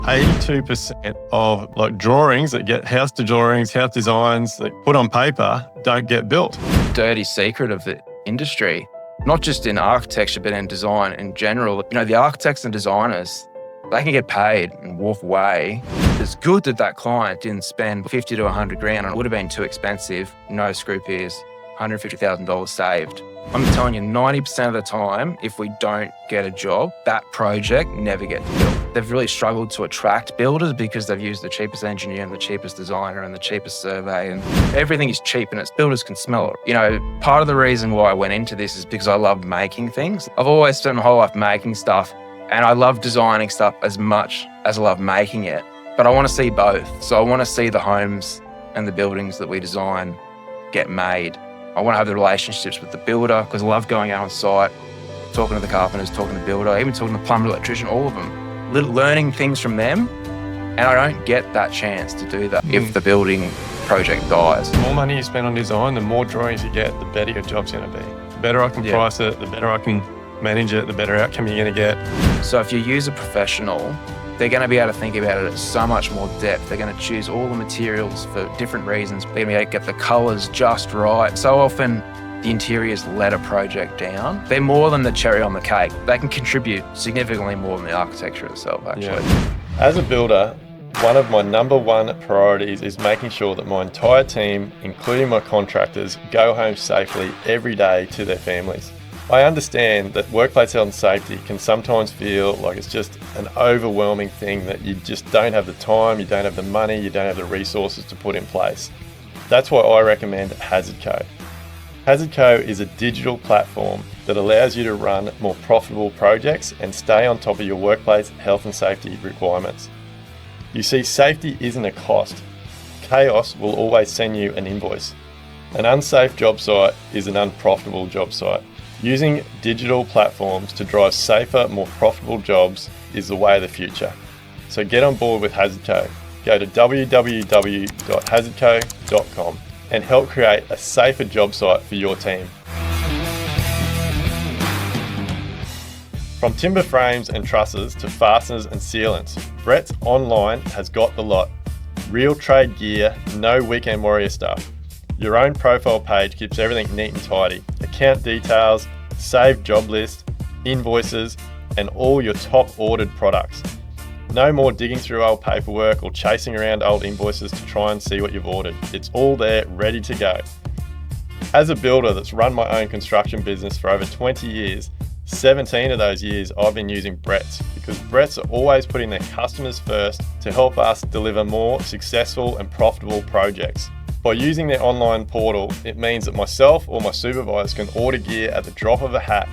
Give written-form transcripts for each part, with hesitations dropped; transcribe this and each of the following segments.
82% of like drawings that get house designs that put on paper don't get built. Dirty secret of the industry, not just in architecture, but in design in general. The architects and designers, they can get paid and walk away. It's good that that client didn't spend 50 to 100 grand and it would have been too expensive. No screw peers, $150,000 saved. I'm telling you, 90% of the time, if we don't get a job, that project never gets built. They've really struggled to attract builders because they've used the cheapest engineer and the cheapest designer and the cheapest survey, and everything is cheap and it's builders can smell it. Part of the reason why I went into this is because I love making things. I've always spent my whole life making stuff, and I love designing stuff as much as I love making it. But I want to see both. So I want to see the homes and the buildings that we design get made. I want to have the relationships with the builder because I love going out on site, talking to the carpenters, talking to the builder, even talking to the plumber, electrician, all of them, learning things from them. And I don't get that chance to do that if the building project dies. The more money you spend on design, the more drawings you get, the better your job's going to be. The better I can price it, the better I can manage it, the better outcome you're going to get. So if you use a professional, they're going to be able to think about it at so much more depth. They're going to choose all the materials for different reasons. They're going to be able to get the colours just right. So often the interiors let a project down. They're more than the cherry on the cake. They can contribute significantly more than the architecture itself, actually. Yeah. As a builder, one of my number one priorities is making sure that my entire team, including my contractors, go home safely every day to their families. I understand that workplace health and safety can sometimes feel like it's just an overwhelming thing that you just don't have the time, you don't have the money, you don't have the resources to put in place. That's why I recommend HazardCo. HazardCo is a digital platform that allows you to run more profitable projects and stay on top of your workplace health and safety requirements. You see, safety isn't a cost. Chaos will always send you an invoice. An unsafe job site is an unprofitable job site. Using digital platforms to drive safer, more profitable jobs is the way of the future. So get on board with HazardCo. Go to www.hazardco.com and help create a safer job site for your team. From timber frames and trusses to fasteners and sealants, Brett's Online has got the lot. Real trade gear, no weekend warrior stuff. Your own profile page keeps everything neat and tidy. Account details, saved job list, invoices, and all your top ordered products. No more digging through old paperwork or chasing around old invoices to try and see what you've ordered. It's all there, ready to go. As a builder that's run my own construction business for over 20 years, 17 of those years I've been using Brett's because Brett's are always putting their customers first to help us deliver more successful and profitable projects. By using their online portal, it means that myself or my supervisors can order gear at the drop of a hat.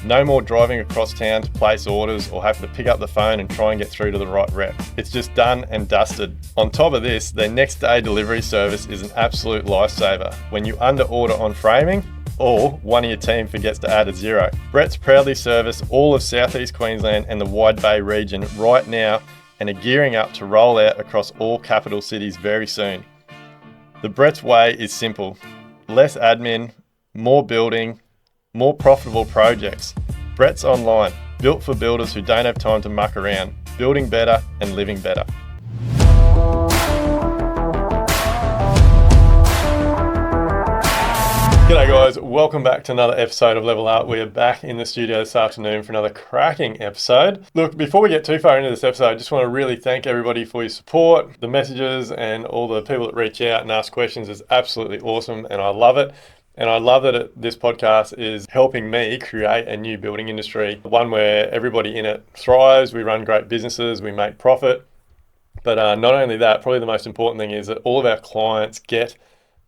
No more driving across town to place orders or having to pick up the phone and try and get through to the right rep. It's just done and dusted. On top of this, their next day delivery service is an absolute lifesaver. When you under order on framing, or one of your team forgets to add a zero. Brett's proudly service all of Southeast Queensland and the Wide Bay region right now and are gearing up to roll out across all capital cities very soon. The Brett's way is simple. Less admin, more building, more profitable projects. Brett's Online, built for builders who don't have time to muck around, building better and living better. G'day guys, welcome back to another episode of Level Up. We are back in the studio this afternoon for another cracking episode. Look, before we get too far into this episode, I just want to really thank everybody for your support. The messages and all the people that reach out and ask questions is absolutely awesome and I love it. And I love that this podcast is helping me create a new building industry, one where everybody in it thrives, we run great businesses, we make profit. But not only that, probably the most important thing is that all of our clients get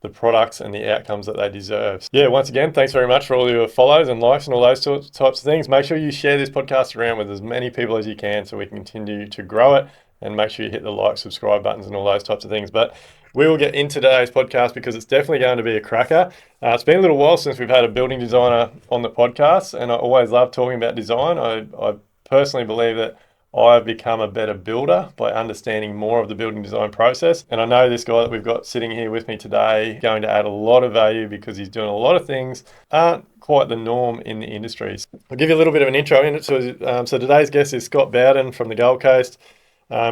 the products and the outcomes that they deserve. Yeah, once again, thanks very much for all your follows and likes and all those types of things. Make sure you share this podcast around with as many people as you can so we can continue to grow it, and make sure you hit the like, subscribe buttons and all those types of things. But we will get into today's podcast because it's definitely going to be a cracker. It's been a little while since we've had a building designer on the podcast, and I always love talking about design. I personally believe that I've become a better builder by understanding more of the building design process. And I know this guy that we've got sitting here with me today is going to add a lot of value because he's doing a lot of things aren't quite the norm in the industries. I'll give you a little bit of an intro in it. So today's guest is Scott Bowden from the Gold Coast.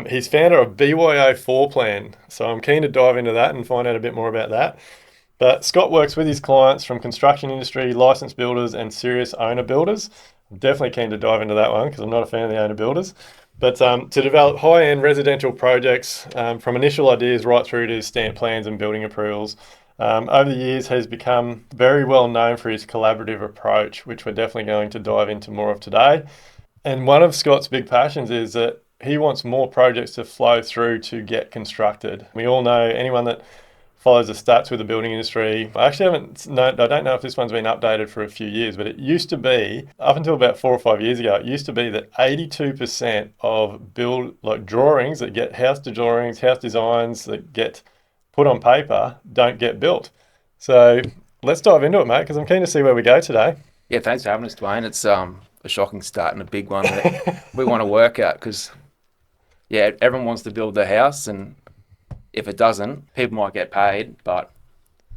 He's founder of BYO Floor Plan, so I'm keen to dive into that and find out a bit more about that. But Scott works with his clients from construction industry, licensed builders, and serious owner builders. I'm definitely keen to dive into that one because I'm not a fan of the owner builders. But to develop high-end residential projects from initial ideas right through to stamp plans and building approvals. Over the years, he's become very well known for his collaborative approach, which we're definitely going to dive into more of today. And one of Scott's big passions is that he wants more projects to flow through to get constructed. We all know anyone that follows the stats with the building industry. I actually haven't, no, I don't know if this one's been updated for a few years, but it used to be, up until about 4 or 5 years ago, it used to be that 82% of drawings that get house drawings, house designs that get put on paper don't get built. So let's dive into it, mate, because I'm keen to see where we go today. Yeah, thanks for having us, Duayne. It's a shocking start and a big one that we want to work out because, yeah, everyone wants to build their house, and if it doesn't, people might get paid, but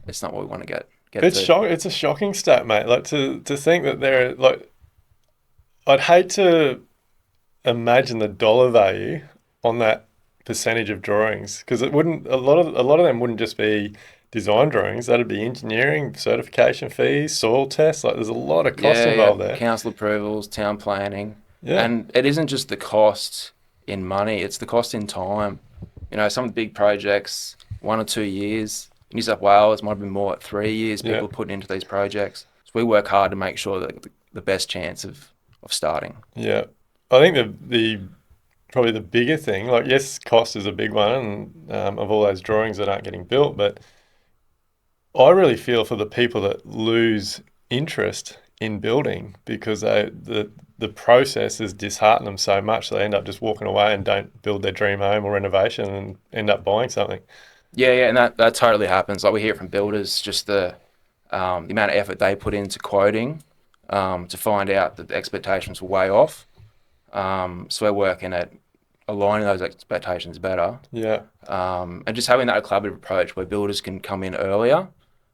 it's not what we want to get It's a shocking stat, mate. Like to think that there, like, I'd hate to imagine the dollar value on that percentage of drawings because it wouldn't. A lot of them wouldn't just be design drawings. That'd be engineering, certification fees, soil tests. Like, there's a lot of costs involved there. Council approvals, town planning, Yeah. and it isn't just the cost in money; it's the cost in time. You know, some of the big projects, 1 or 2 years. New South Wales might have been more at 3 years. People putting into these projects. So we work hard to make sure that the best chance of starting. Yeah, I think the probably the bigger thing, like, yes, cost is a big one, of all those drawings that aren't getting built, but I really feel for the people that lose interest in building because the process has disheartened them so much they end up just walking away and don't build their dream home or renovation and end up buying something. Yeah, and that totally happens. Like, we hear it from builders, just the amount of effort they put into quoting to find out that the expectations were way off. So we're working at aligning those expectations better. Yeah. And just having that collaborative approach where builders can come in earlier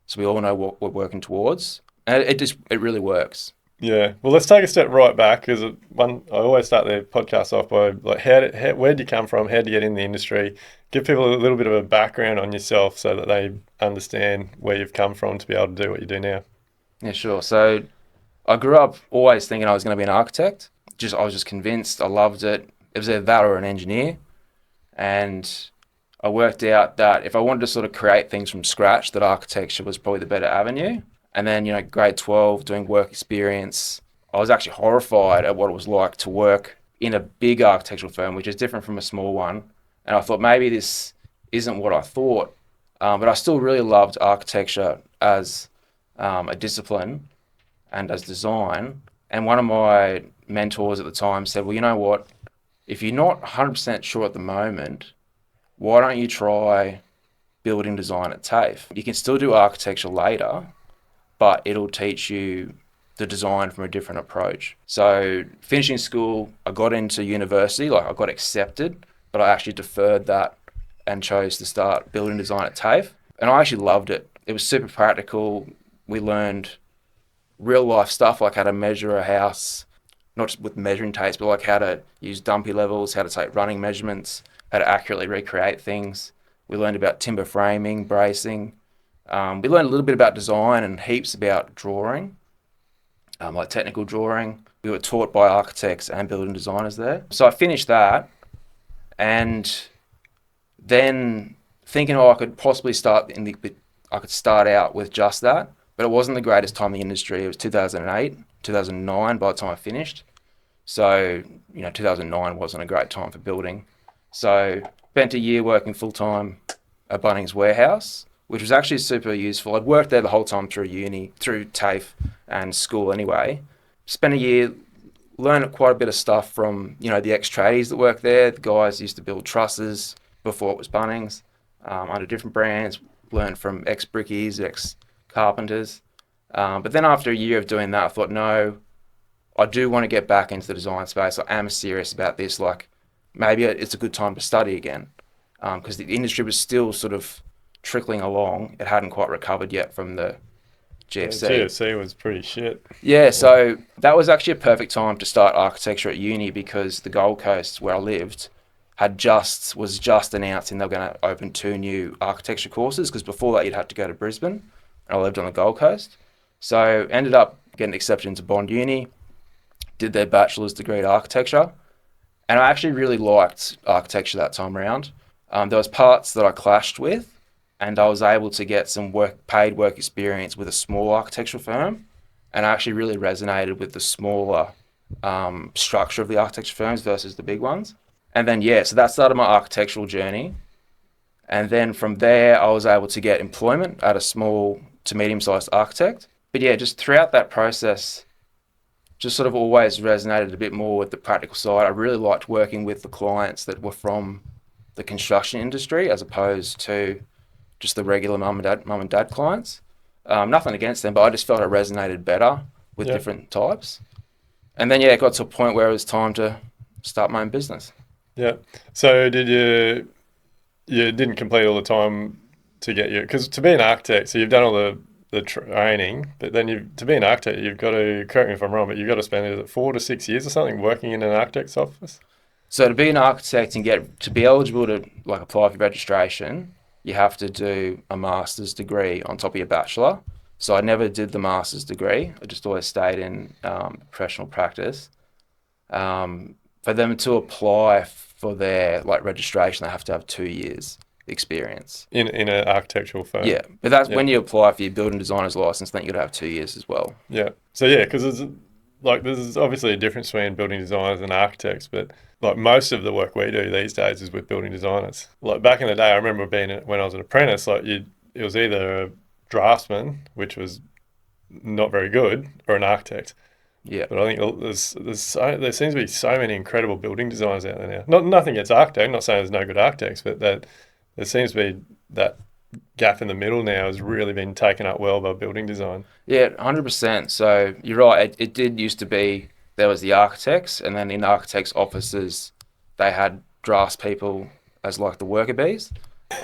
so we all know what we're working towards. And it really works. Yeah. Well, let's take a step right back because I always start the podcast off by, like, where did you come from? How did you get in the industry? Give people a little bit of a background on yourself so that they understand where you've come from to be able to do what you do now. Yeah, sure. So I grew up always thinking I was going to be an architect. I was just convinced. I loved it. It was either that or an engineer. And I worked out that if I wanted to sort of create things from scratch, that architecture was probably the better avenue. And then, grade 12, doing work experience, I was actually horrified at what it was like to work in a big architectural firm, which is different from a small one. And I thought maybe this isn't what I thought. But I still really loved architecture as a discipline and as design. And one of my mentors at the time said, well, you know what? If you're not 100% sure at the moment, why don't you try building design at TAFE? You can still do architecture later, but it'll teach you the design from a different approach. So finishing school, I got into university, like I got accepted, but I actually deferred that and chose to start building design at TAFE. And I actually loved it. It was super practical. We learned real life stuff, like how to measure a house, not just with measuring tapes, but like how to use dumpy levels, how to take running measurements, how to accurately recreate things. We learned about timber framing, bracing. We learned a little bit about design and heaps about drawing, like technical drawing. We were taught by architects and building designers there. So I finished that, and then thinking, I could possibly start out with just that, but it wasn't the greatest time in the industry. It was 2008, 2009 by the time I finished. So, 2009 wasn't a great time for building. So spent a year working full-time at Bunnings warehouse, which was actually super useful. I'd worked there the whole time through uni, through TAFE and school anyway. Spent a year, learned quite a bit of stuff from, the ex-tradies that worked there. The guys used to build trusses before it was Bunnings, under different brands. Learned from ex-brickies, ex-carpenters. But then after a year of doing that, I thought, no, I do want to get back into the design space. I am serious about this. Like, maybe it's a good time to study again, because the industry was still sort of trickling along. It hadn't quite recovered yet from the GFC. The GFC was pretty shit. Yeah, so that was actually a perfect time to start architecture at uni because the Gold Coast, where I lived, was just announcing they were going to open 2 new architecture courses, because before that you'd had to go to Brisbane, and I lived on the Gold Coast. So ended up getting accepted into Bond Uni, did their bachelor's degree in architecture, and I actually really liked architecture that time around. There was parts that I clashed with, and I was able to get some paid work experience with a small architectural firm, and I actually really resonated with the smaller structure of the architecture firms versus the big ones. And then, so that started my architectural journey. And then from there, I was able to get employment at a small to medium-sized architect. But just throughout that process, just sort of always resonated a bit more with the practical side. I really liked working with the clients that were from the construction industry as opposed to just the regular mum and dad clients. Nothing against them, but I just felt it resonated better with different types. And then, it got to a point where it was time to start my own business. Yeah. So did you didn't complete all the time to get because to be an architect, so you've done all the training, but then to be an architect, you've got to, correct me if I'm wrong, but you've got to spend 4 to 6 years or something working in an architect's office? So to be an architect and to be eligible to apply for registration, you have to do a master's degree on top of your bachelor. So I never did the master's degree. I just always stayed in professional practice. For them to apply for their registration, they have to have 2 years experience in an architectural firm. Yeah, but that's when you apply for your building designer's license. Then you got to have 2 years as well. Yeah. So because there's obviously a difference between building designers and architects, but most of the work we do these days is with building designers. Back in the day, I remember when I was an apprentice, it was either a draftsman, which was not very good, or an architect. Yeah, but I think there seems to be so many incredible building designers out there now. Nothing against architects. I'm not saying there's no good architects, but that there seems to be that gap in the middle now has really been taken up well by building design. Yeah, 100%. So you're right. It did used to be there was the architects, and then in architects' offices they had draftspeople as the worker bees,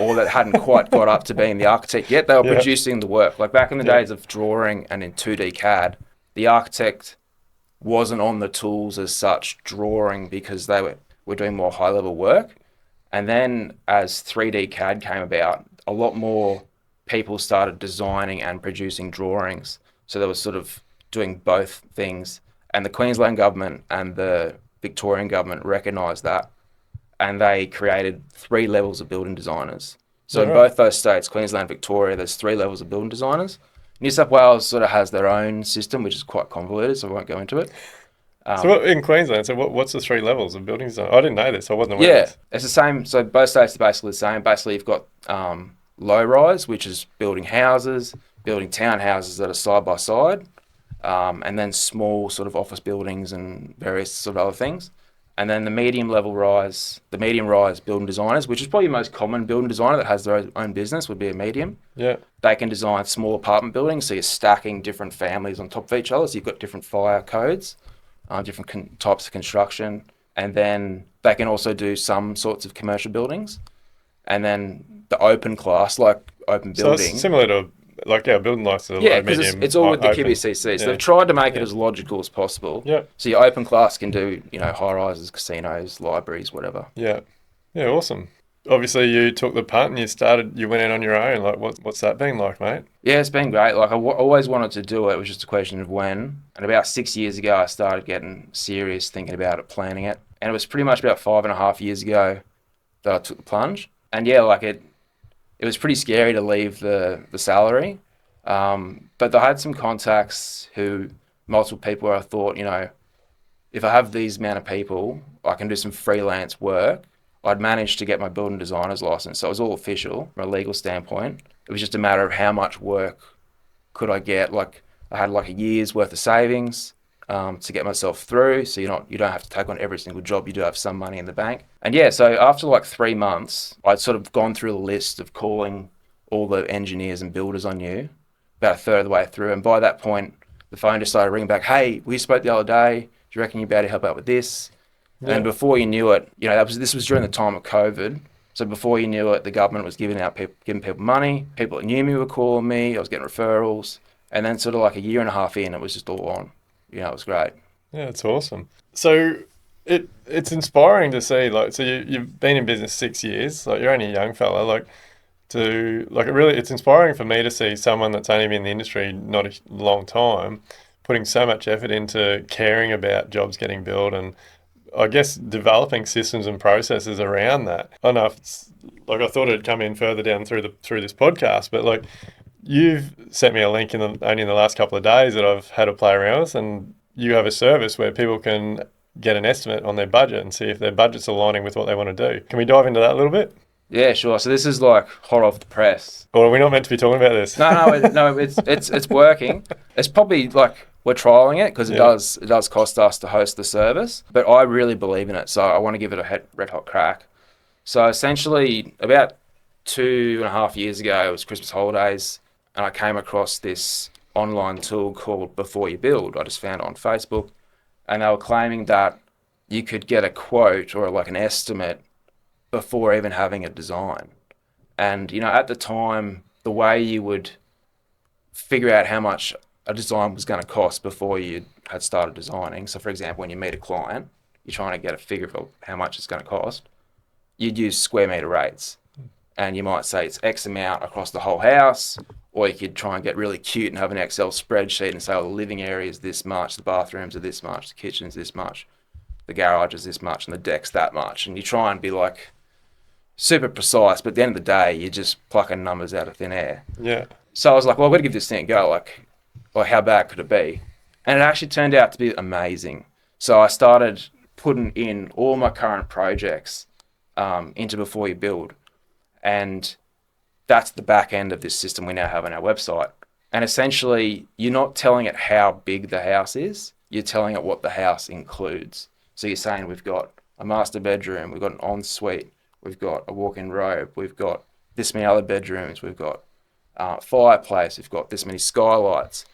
or that hadn't quite got up to being the architect yet. They were producing the work. Back in the days of drawing and in 2D CAD, the architect wasn't on the tools as such drawing because they were doing more high-level work. And then as 3D CAD came about, a lot more people started designing and producing drawings. So they were sort of doing both things. And the Queensland government and the Victorian government recognised that. And they created 3 levels of building designers. So in both those states, Queensland, Victoria, there's 3 levels of building designers. New South Wales sort of has their own system, which is quite convoluted, so I won't go into it. So in Queensland, what's the 3 levels of building design? I didn't know this. I wasn't aware of this. It's the same. So both states are basically the same. Basically, you've got low rise, which is building houses, building townhouses that are side by side, and then small sort of office buildings and various sort of other things. And then the medium rise building designers, which is probably the most common building designer that has their own business, would be a medium. Yeah. They can design small apartment buildings, so you're stacking different families on top of each other. So you've got different fire codes, different types of construction. And then they can also do some sorts of commercial buildings. And then the open class, open building. So it's similar to our building license. Yeah, because it's all with the QBCC. So they've tried to make it as logical as possible. Yeah. So your open class can do, high rises, casinos, libraries, whatever. Yeah. Yeah, awesome. Obviously, you took the punt and you went in on your own. What's that been like, mate? Yeah, it's been great. I always wanted to do it. It was just a question of when. And about 6 years ago, I started getting serious, thinking about it, planning it. And it was pretty much about 5.5 years ago that I took the plunge. And it was pretty scary to leave the salary. But I had some contacts multiple people where I thought, if I have these amount of people, I can do some freelance work. I'd managed to get my building designer's license. So it was all official from a legal standpoint. It was just a matter of how much work could I get. I had a year's worth of savings to get myself through. So you don't have to take on every single job. You do have some money in the bank. And so after 3 months, I'd sort of gone through the list of calling all the engineers and builders I knew, about a third of the way through. And by that point, the phone just started ringing back. Hey, we spoke the other day. Do you reckon you'd be able to help out with this? Yeah. And before you knew it, this was during the time of COVID. So before you knew it, the government was giving people money. People that knew me were calling me. I was getting referrals. And then sort of a year and a half in, it was just all on. It was great. Yeah, it's awesome. So it's inspiring to see, like, so you've been in business 6 years, like you're only a young fella, like it's inspiring for me to see someone that's only been in the industry not a long time putting so much effort into caring about jobs getting built and I guess developing systems and processes around that. I don't know if it's like I thought it'd come in further down through this podcast, but like you've sent me a link only in the last couple of days that I've had to play around with, and you have a service where people can get an estimate on their budget and see if their budget's aligning with what they want to do. Can we dive into that a little bit? Yeah, sure. So this is like hot off the press. Or are we not meant to be talking about this? No, it's working. It's probably like we're trialing it because it does cost us to host the service, but I really believe in it, so I want to give it a red hot crack. So essentially, about 2.5 years ago, it was Christmas holidays, and I came across this online tool called Before You Build. I just found it on Facebook, and they were claiming that you could get a quote or like an estimate before even having a design. And, you know, at the time, the way you would figure out how much a design was going to cost before you had started designing. So, for example, when you meet a client, you're trying to get a figure of how much it's going to cost. You'd use square meter rates. And you might say it's X amount across the whole house, or you could try and get really cute and have an Excel spreadsheet and say, oh, the living area is this much, the bathrooms are this much, the kitchen's this much, the garage is this much, and the deck's that much. And you try and be like super precise, but at the end of the day, you're just plucking numbers out of thin air. Yeah. So I was like, well, I've got to give this thing a go. Like how bad could it be? And it actually turned out to be amazing. So I started putting in all my current projects into Before You Build. And that's the back end of this system we now have on our website. And essentially, you're not telling it how big the house is, you're telling it what the house includes. So you're saying we've got a master bedroom, we've got an ensuite, we've got a walk-in robe, we've got this many other bedrooms, we've got fireplace, we've got this many skylights.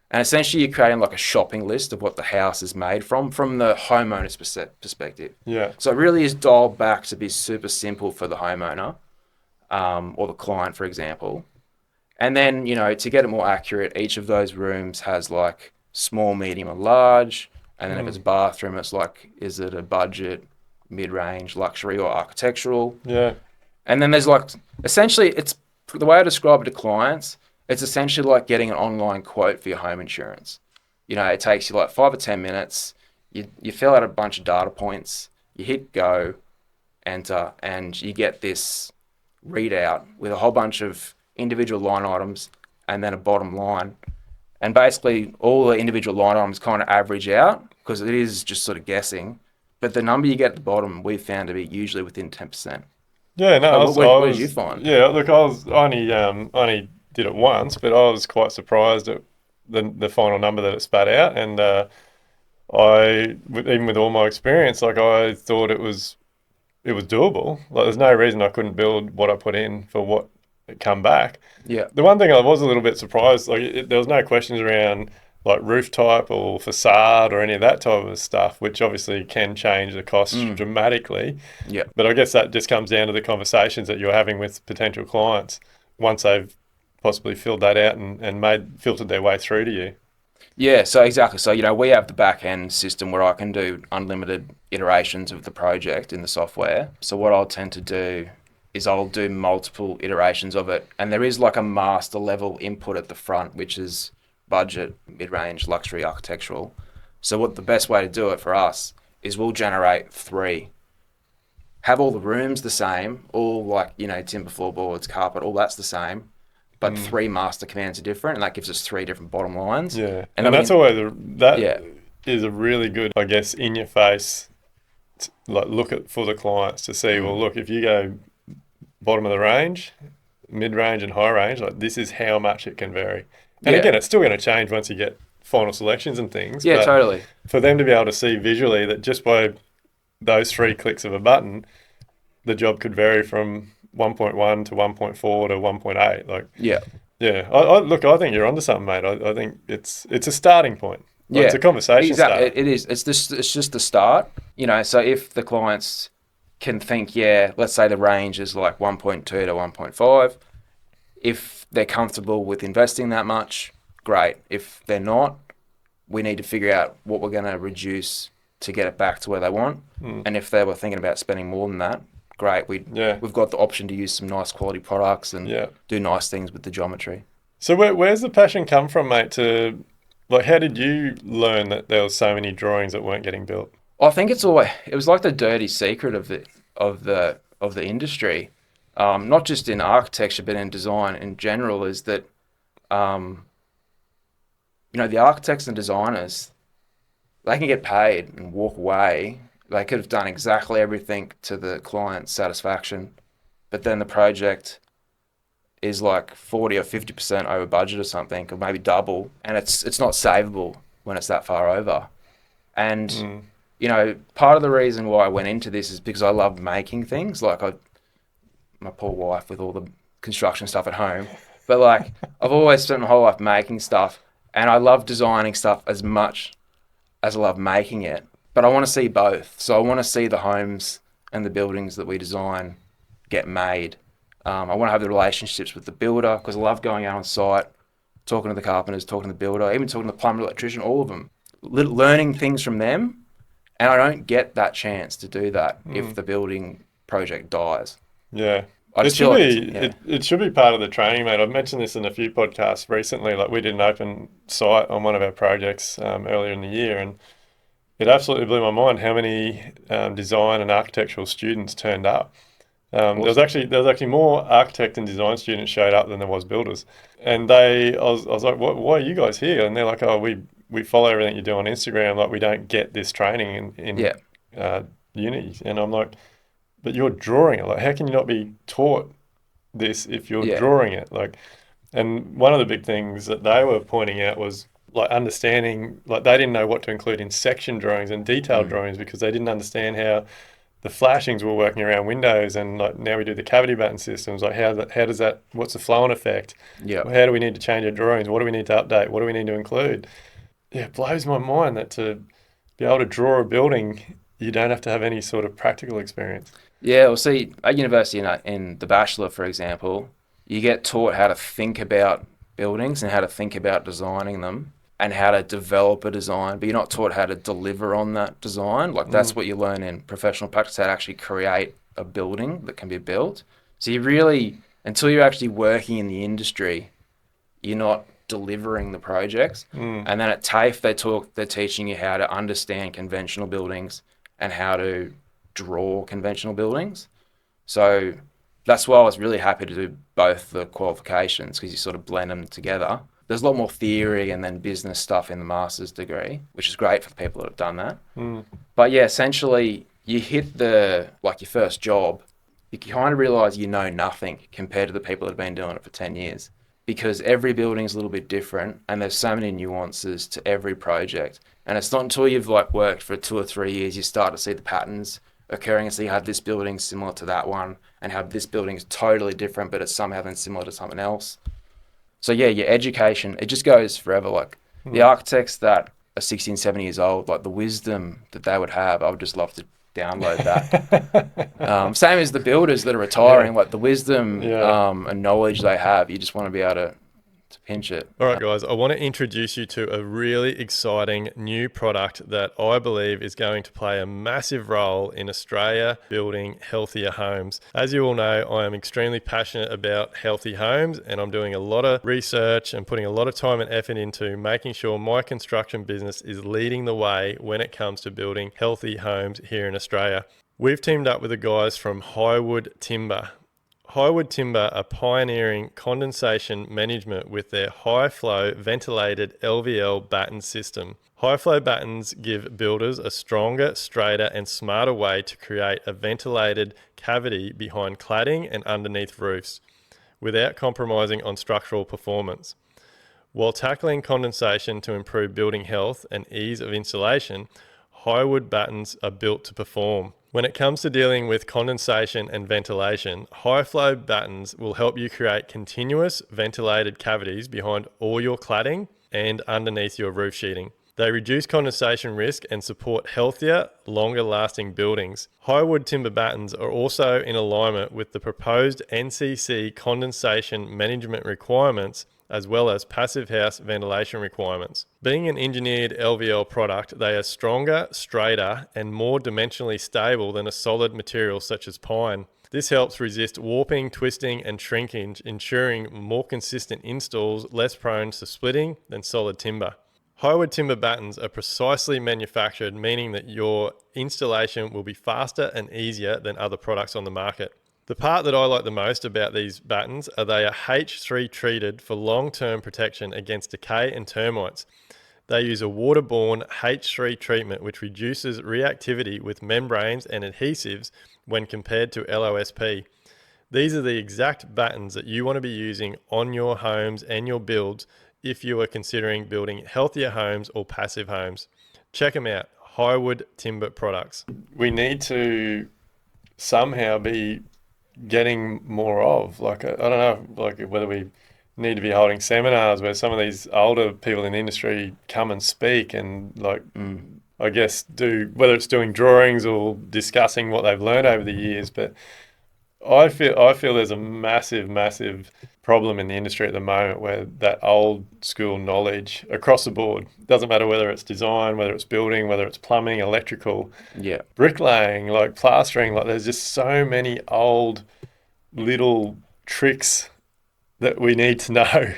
And essentially you're creating like a shopping list of what the house is made from the homeowner's perspective. Yeah. So it really is dialed back to be super simple for the homeowner or the client, for example. And then, you know, to get it more accurate, each of those rooms has like small, medium, and large. And then if it's a bathroom, it's like, is it a budget, mid-range, luxury, or architectural? Yeah. And then there's like, essentially, it's the way I describe it to clients, it's essentially like getting an online quote for your home insurance. You know, it takes you like 5 or 10 minutes. You fill out a bunch of data points, you hit go, enter, and you get this readout with a whole bunch of individual line items and then a bottom line. And basically all the individual line items kind of average out because it is just sort of guessing. But the number you get at the bottom, we've found to be usually within 10%. Yeah, no. What did you find? Yeah, look, I only did it once, but I was quite surprised at the final number that it spat out. And even with all my experience, like I thought it was doable. Like there's no reason I couldn't build what I put in for what it come back. Yeah. The one thing I was a little bit surprised, like there was no questions around like roof type or facade or any of that type of stuff, which obviously can change the cost dramatically. Yeah. But I guess that just comes down to the conversations that you're having with potential clients once they've possibly filled that out and filtered their way through to you. Yeah, so exactly. So, you know, we have the back end system where I can do unlimited iterations of the project in the software. So what I'll tend to do is I'll do multiple iterations of it. And there is like a master level input at the front, which is budget, mid-range, luxury, architectural. So what the best way to do it for us is we'll generate 3. Have all the rooms the same, all like, you know, timber floorboards, carpet, all that's the same. But 3 master commands are different, and that gives us 3 different bottom lines. Yeah, and that's always is a really good, I guess, in your face, like look at for the clients to see. Well, look, if you go bottom of the range, mid range, and high range, like this is how much it can vary. And again, it's still going to change once you get final selections and things. Yeah, but totally. For them to be able to see visually that just by those 3 clicks of a button, the job could vary from 1.1 to 1.4 to 1.8. Like, yeah. I think you're onto something, mate. I think it's a starting point. Like, it's a conversation exactly. start. It is. It's just the start. You know, so if the clients can think, let's say the range is like 1.2 to 1.5. If they're comfortable with investing that much, great. If they're not, we need to figure out what we're going to reduce to get it back to where they want. And if they were thinking about spending more than that, great. We've got the option to use some nice quality products and do nice things with the geometry. So where's the passion come from, mate? To like, how did you learn that there were so many drawings that weren't getting built? I think it was like the dirty secret of the industry, not just in architecture but in design in general. Is that the architects and designers, they can get paid and walk away. They could have done exactly everything to the client's satisfaction, but then the project is like 40 or 50% over budget or something, or maybe double, and it's not savable when it's that far over. And part of the reason why I went into this is because I love making things. Like my poor wife with all the construction stuff at home, but like I've always spent my whole life making stuff, and I love designing stuff as much as I love making it. But I want to see both. So I want to see the homes and the buildings that we design get made. I want to have the relationships with the builder, because I love going out on site, talking to the carpenters, talking to the builder, even talking to the plumber, electrician, all of them, learning things from them. And I don't get that chance to do that if the building project dies. Yeah. It should be part of the training, mate. I've mentioned this in a few podcasts recently. Like, we did an open site on one of our projects earlier in the year, and it absolutely blew my mind how many design and architectural students turned up. Awesome. There was actually more architect and design students showed up than there was builders. And I was like, why are you guys here? And they're like, oh, we follow everything you do on Instagram. Like, we don't get this training in uni. And I'm like, but you're drawing it. Like, how can you not be taught this if you're drawing it? Like, and one of the big things that they were pointing out was like understanding, like they didn't know what to include in section drawings and detailed drawings, because they didn't understand how the flashings were working around windows. And like now we do the cavity batten systems. Like how does that, what's the flow and effect? Yeah. How do we need to change our drawings? What do we need to update? What do we need to include? Yeah, it blows my mind that to be able to draw a building, you don't have to have any sort of practical experience. Yeah, well, see, at university in the Bachelor, for example, you get taught how to think about buildings and how to think about designing them and how to develop a design, but you're not taught how to deliver on that design. Like, that's what you learn in professional practice, how to actually create a building that can be built. So you really, until you're actually working in the industry, you're not delivering the projects. And then at TAFE, they're teaching you how to understand conventional buildings and how to draw conventional buildings. So that's why I was really happy to do both the qualifications, because you sort of blend them together. There's a lot more theory and then business stuff in the master's degree, which is great for the people that have done that. But yeah, essentially you hit your first job, you kind of realize you know nothing compared to the people that have been doing it for 10 years, because every building is a little bit different and there's so many nuances to every project. And it's not until you've worked for 2 or 3 years you start to see the patterns occurring, and so you have this building similar to that one and have this building is totally different, but it's somehow then similar to something else. So yeah, your education, it just goes forever. Like the architects that are 60 and 70 years old, like the wisdom that they would have, I would just love to download that. Same as the builders that are retiring, like the wisdom and knowledge they have, you just want to be able to pinch it. All right, guys, I want to introduce you to a really exciting new product that I believe is going to play a massive role in Australia building healthier homes. As you all know, I am extremely passionate about healthy homes, and I'm doing a lot of research and putting a lot of time and effort into making sure my construction business is leading the way when it comes to building healthy homes here in Australia. We've teamed up with the guys from Hywood Timber. Hywood Timber are pioneering condensation management with their HyFlo ventilated LVL batten system. HyFlo battens give builders a stronger, straighter and smarter way to create a ventilated cavity behind cladding and underneath roofs without compromising on structural performance. While tackling condensation to improve building health and ease of installation, Hywood battens are built to perform. When it comes to dealing with condensation and ventilation, HyFlo battens will help you create continuous ventilated cavities behind all your cladding and underneath your roof sheeting. They reduce condensation risk and support healthier, longer lasting buildings. Hywood Timber battens are also in alignment with the proposed NCC condensation management requirements as well as passive house ventilation requirements. Being an engineered LVL product, they are stronger, straighter, and more dimensionally stable than a solid material such as pine. This helps resist warping, twisting, and shrinkage, ensuring more consistent installs, less prone to splitting than solid timber. Hywood Timber battens are precisely manufactured, meaning that your installation will be faster and easier than other products on the market. The part that I like the most about these battens are they are H3 treated for long-term protection against decay and termites. They use a waterborne H3 treatment which reduces reactivity with membranes and adhesives when compared to LOSP. These are the exact battens that you want to be using on your homes and your builds if you are considering building healthier homes or passive homes. Check them out, Hywood Timber products. We need to somehow be getting more of, like, I don't know, like whether we need to be holding seminars where some of these older people in the industry come and speak and like, I guess do, whether it's doing drawings or discussing what they've learned over the years. But I feel there's a massive problem in the industry at the moment where that old school knowledge across the board, doesn't matter whether it's design, whether it's building, whether it's plumbing, electrical, bricklaying, like plastering, like there's just so many old little tricks that we need to know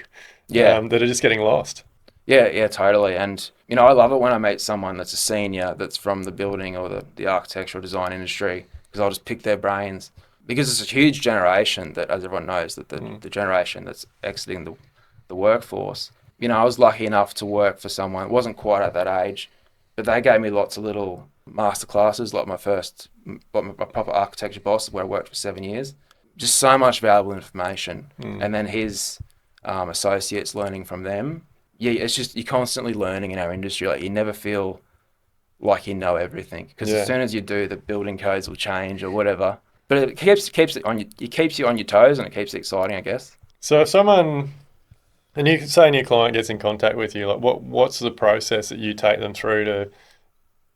that are just getting lost. Yeah, totally. And, you know, I love it when I meet someone that's a senior that's from the building or the architectural design industry, because I'll just pick their brains. Because it's a huge generation that, as everyone knows, that the generation that's exiting the workforce. You know, I was lucky enough to work for someone, wasn't quite at that age, but they gave me lots of little masterclasses, like my proper architecture boss, where I worked for 7 years. Just so much valuable information. And then his associates learning from them. Yeah, it's just, you're constantly learning in our industry. Like, you never feel like you know everything, because as soon as you do, the building codes will change or whatever. But it keeps you on your toes, and it keeps it exciting, I guess. So if someone, and you can say your client gets in contact with you, like what's the process that you take them through to,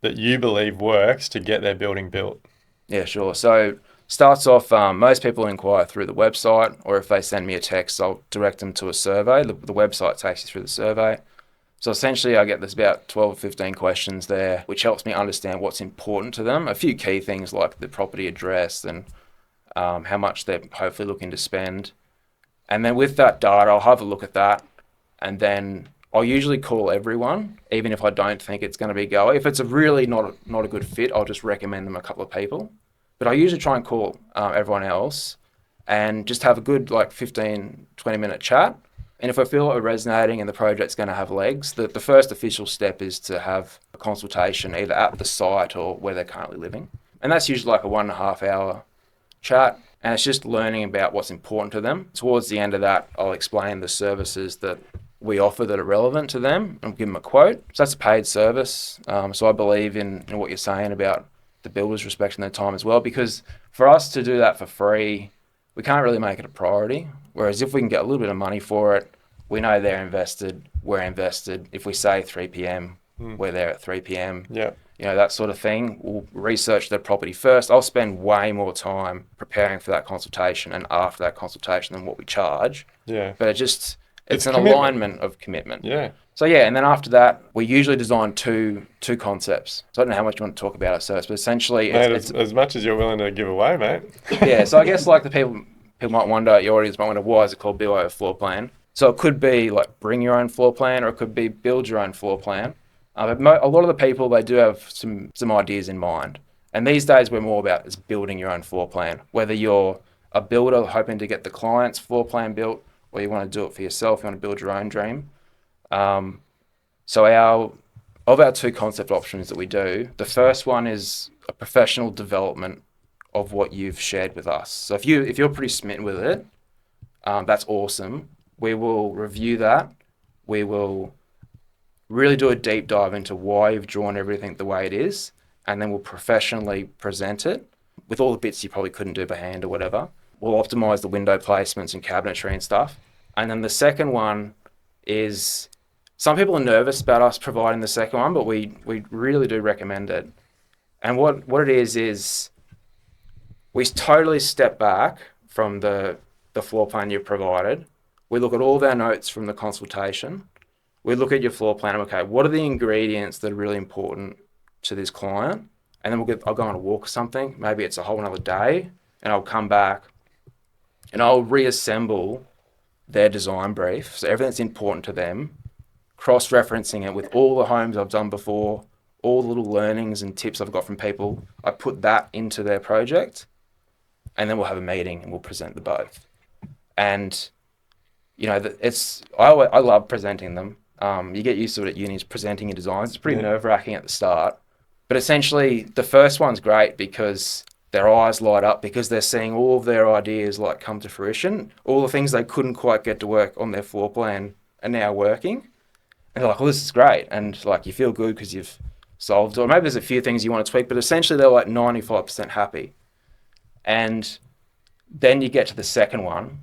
that you believe works to get their building built? Yeah, sure. So starts off, most people inquire through the website, or if they send me a text, I'll direct them to a survey. The website takes you through the survey. So essentially there's about 12 or 15 questions there, which helps me understand what's important to them. A few key things like the property address and how much they're hopefully looking to spend. And then with that data, I'll have a look at that. And then I'll usually call everyone, even if I don't think it's going to be go. If it's a really not a good fit, I'll just recommend them a couple of people. But I usually try and call everyone else and just have a good 15, 20-minute chat. And if I feel like we're resonating and the project's going to have legs, the first official step is to have a consultation either at the site or where they're currently living. And that's usually like a 1.5 hour chat. And it's just learning about what's important to them. Towards the end of that, I'll explain the services that we offer that are relevant to them and give them a quote. So that's a paid service. So I believe in what you're saying about the builders respecting their time as well, because for us to do that for free, we can't really make it a priority. Whereas if we can get a little bit of money for it, we know they're invested, we're invested. If we say 3 p.m, we're there at 3 p.m. Yeah. You know, that sort of thing. We'll research their property first. I'll spend way more time preparing for that consultation and after that consultation than what we charge. Yeah. But it's an commitment. alignment of commitment. Yeah. So yeah, and then after that, we usually design two concepts. So I don't know how much you want to talk about our service, but essentially it's as much as you're willing to give away, mate. Yeah, so I guess like the people might wonder, your audience might wonder, why is it called BYO Floor Plan? So it could be like bring your own floor plan, or it could be build your own floor plan. But a lot of the people, they do have some ideas in mind. And these days we're more about is building your own floor plan. Whether you're a builder hoping to get the client's floor plan built, or you want to do it for yourself, you want to build your own dream. So our two concept options that we do, the first one is a professional development of what you've shared with us. So if you're pretty smitten with it, that's awesome. We will review that. We will really do a deep dive into why you've drawn everything the way it is, and then we'll professionally present it with all the bits you probably couldn't do by hand or whatever. We'll optimize the window placements and cabinetry and stuff. And then the second one is, some people are nervous about us providing the second one, but we really do recommend it. And what it is we totally step back from the floor plan you've provided. We look at all of our notes from the consultation. We look at your floor plan. Okay, what are the ingredients that are really important to this client? And then I'll go on a walk or something. Maybe it's a whole another day, and I'll come back and I'll reassemble their design brief. So everything that's important to them, cross-referencing it with all the homes I've done before, all the little learnings and tips I've got from people. I put that into their project, and then we'll have a meeting and we'll present the both. And I love presenting them. You get used to it at uni, presenting your designs. It's pretty nerve-wracking at the start, but essentially the first one's great because their eyes light up because they're seeing all of their ideas like come to fruition. All the things they couldn't quite get to work on their floor plan are now working, and they're like, "Well, this is great," and like you feel good because you've solved, or maybe there's a few things you want to tweak, but essentially they're like 95% happy. And then you get to the second one,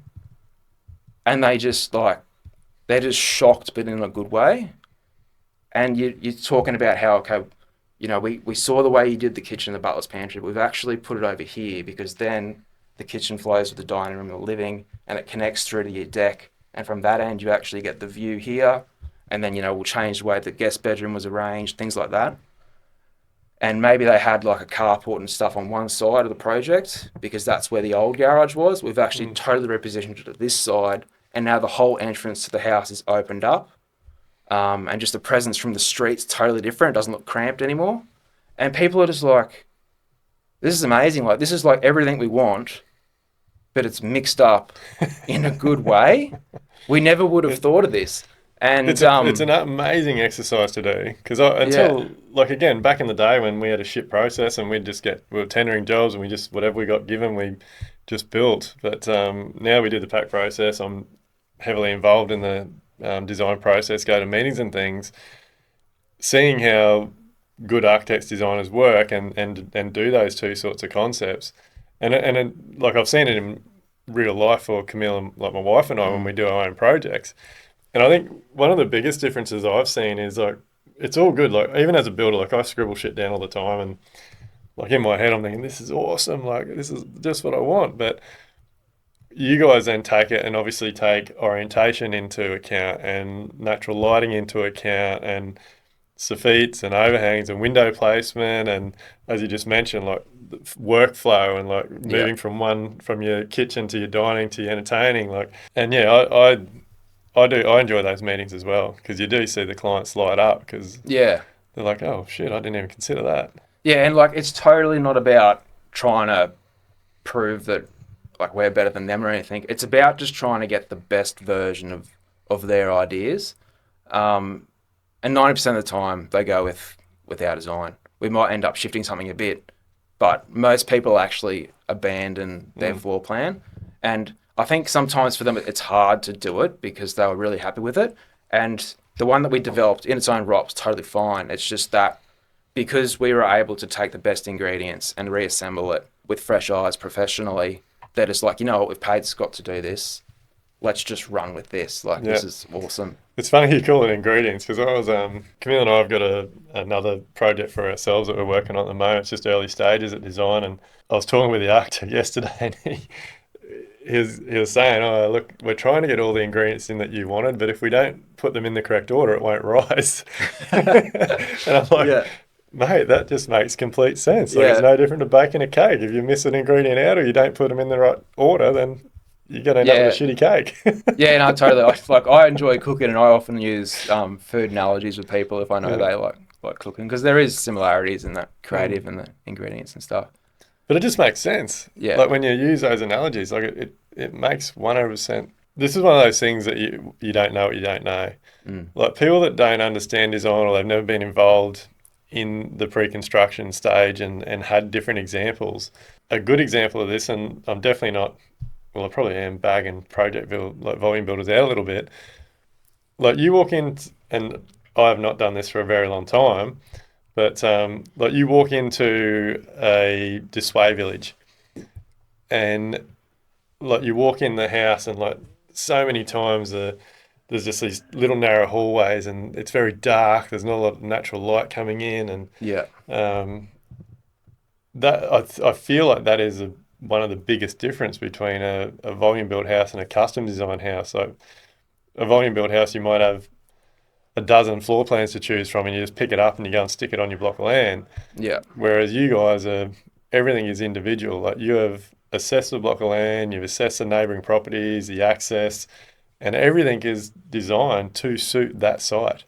and they're just shocked, but in a good way. And you're talking about how, okay, we saw the way you did the kitchen, the butler's pantry. We've actually put it over here because then the kitchen flows with the dining room and the living, and it connects through to your deck. And from that end, you actually get the view here. And then, we'll change the way the guest bedroom was arranged, things like that. And maybe they had like a carport and stuff on one side of the project because that's where the old garage was. We've actually totally repositioned it to this side. And now the whole entrance to the house is opened up. And just the presence from the street's totally different. It doesn't look cramped anymore. And people are just like, this is amazing. Like, this is like everything we want, but it's mixed up in a good way. We never would have thought of this. And it's an amazing exercise to do because again, back in the day when we had a shit process and we were tendering jobs and we just, whatever we got given, we just built. But now we do the pack process. I'm heavily involved in the design process, go to meetings and things, seeing how good architects, designers work and do those two sorts of concepts. And like I've seen it in real life for Camille and like my wife and I when we do our own projects. And I think one of the biggest differences I've seen is like, it's all good. Like even as a builder, like I scribble shit down all the time and like in my head, I'm thinking, this is awesome. Like this is just what I want. But you guys then take it and obviously take orientation into account and natural lighting into account and soffites and overhangs and window placement. And as you just mentioned, like workflow and like moving from your kitchen to your dining to your entertaining. Like, and I enjoy those meetings as well because you do see the clients light up because they're like, oh shit, I didn't even consider that. Yeah, and like it's totally not about trying to prove that like we're better than them or anything. It's about just trying to get the best version of their ideas. And 90% of the time they go with our design. We might end up shifting something a bit, but most people actually abandon their floor plan. And I think sometimes for them it's hard to do it because they were really happy with it. And the one that we developed in its own right was totally fine. It's just that because we were able to take the best ingredients and reassemble it with fresh eyes professionally, they're just like, what, we've paid Scott to do this. Let's just run with this. Like, this is awesome. It's funny you call it ingredients because I was, Camille and I have got another project for ourselves that we're working on at the moment. It's just early stages at design. And I was talking with the architect yesterday and he was saying, oh, look, we're trying to get all the ingredients in that you wanted, but if we don't put them in the correct order, it won't rise. And I'm like, mate, that just makes complete sense. Like, it's no different to baking a cake. If you miss an ingredient out or you don't put them in the right order, then you're going to end up with a shitty cake. Yeah, no, totally. I enjoy cooking and I often use food analogies with people if I know they like cooking because there is similarities in the creative and the ingredients and stuff. But it just makes sense. Yeah. Like when you use those analogies, like it makes 100%. This is one of those things that you don't know what you don't know. Like people that don't understand design or they've never been involved in the pre-construction stage and had different examples. A good example of this, and I'm definitely not, well, I probably am bagging project build, like volume builders out a little bit. Like you walk in, and I have not done this for a very long time, but like you walk into a display village and like you walk in the house and like so many times there's just these little narrow hallways and it's very dark. There's not a lot of natural light coming in and that I feel like that is one of the biggest difference between a volume built house and a custom design house. So a volume built house, you might have a dozen floor plans to choose from, and you just pick it up and you go and stick it on your block of land. Yeah. Whereas you guys everything is individual. Like, you have assessed the block of land, you've assessed the neighbouring properties, the access, and everything is designed to suit that site.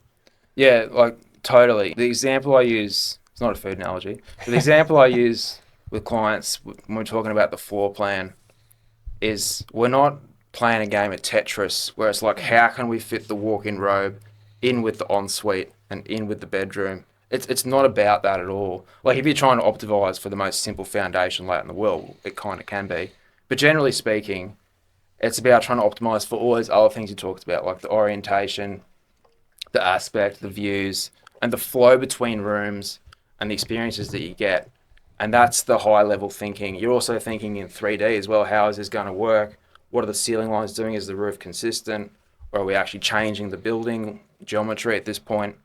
Yeah, like totally. The example I use, it's not a food analogy, but the example I use with clients when we're talking about the floor plan is we're not playing a game of Tetris where it's like, how can we fit the walk-in robe in with the ensuite and in with the bedroom? It's not about that at all. Like, if you're trying to optimize for the most simple foundation layout in the world, it kind of can be. But generally speaking, it's about trying to optimize for all those other things you talked about, like the orientation, the aspect, the views, and the flow between rooms and the experiences that you get. And that's the high level thinking. You're also thinking in 3D as well. How is this going to work? What are the ceiling lines doing? Is the roof consistent? Or are we actually changing the building geometry at this point?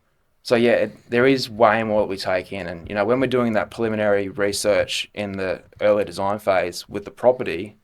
So yeah, there is way more that we take in. And, you know, when we're doing that preliminary research in the early design phase with the property,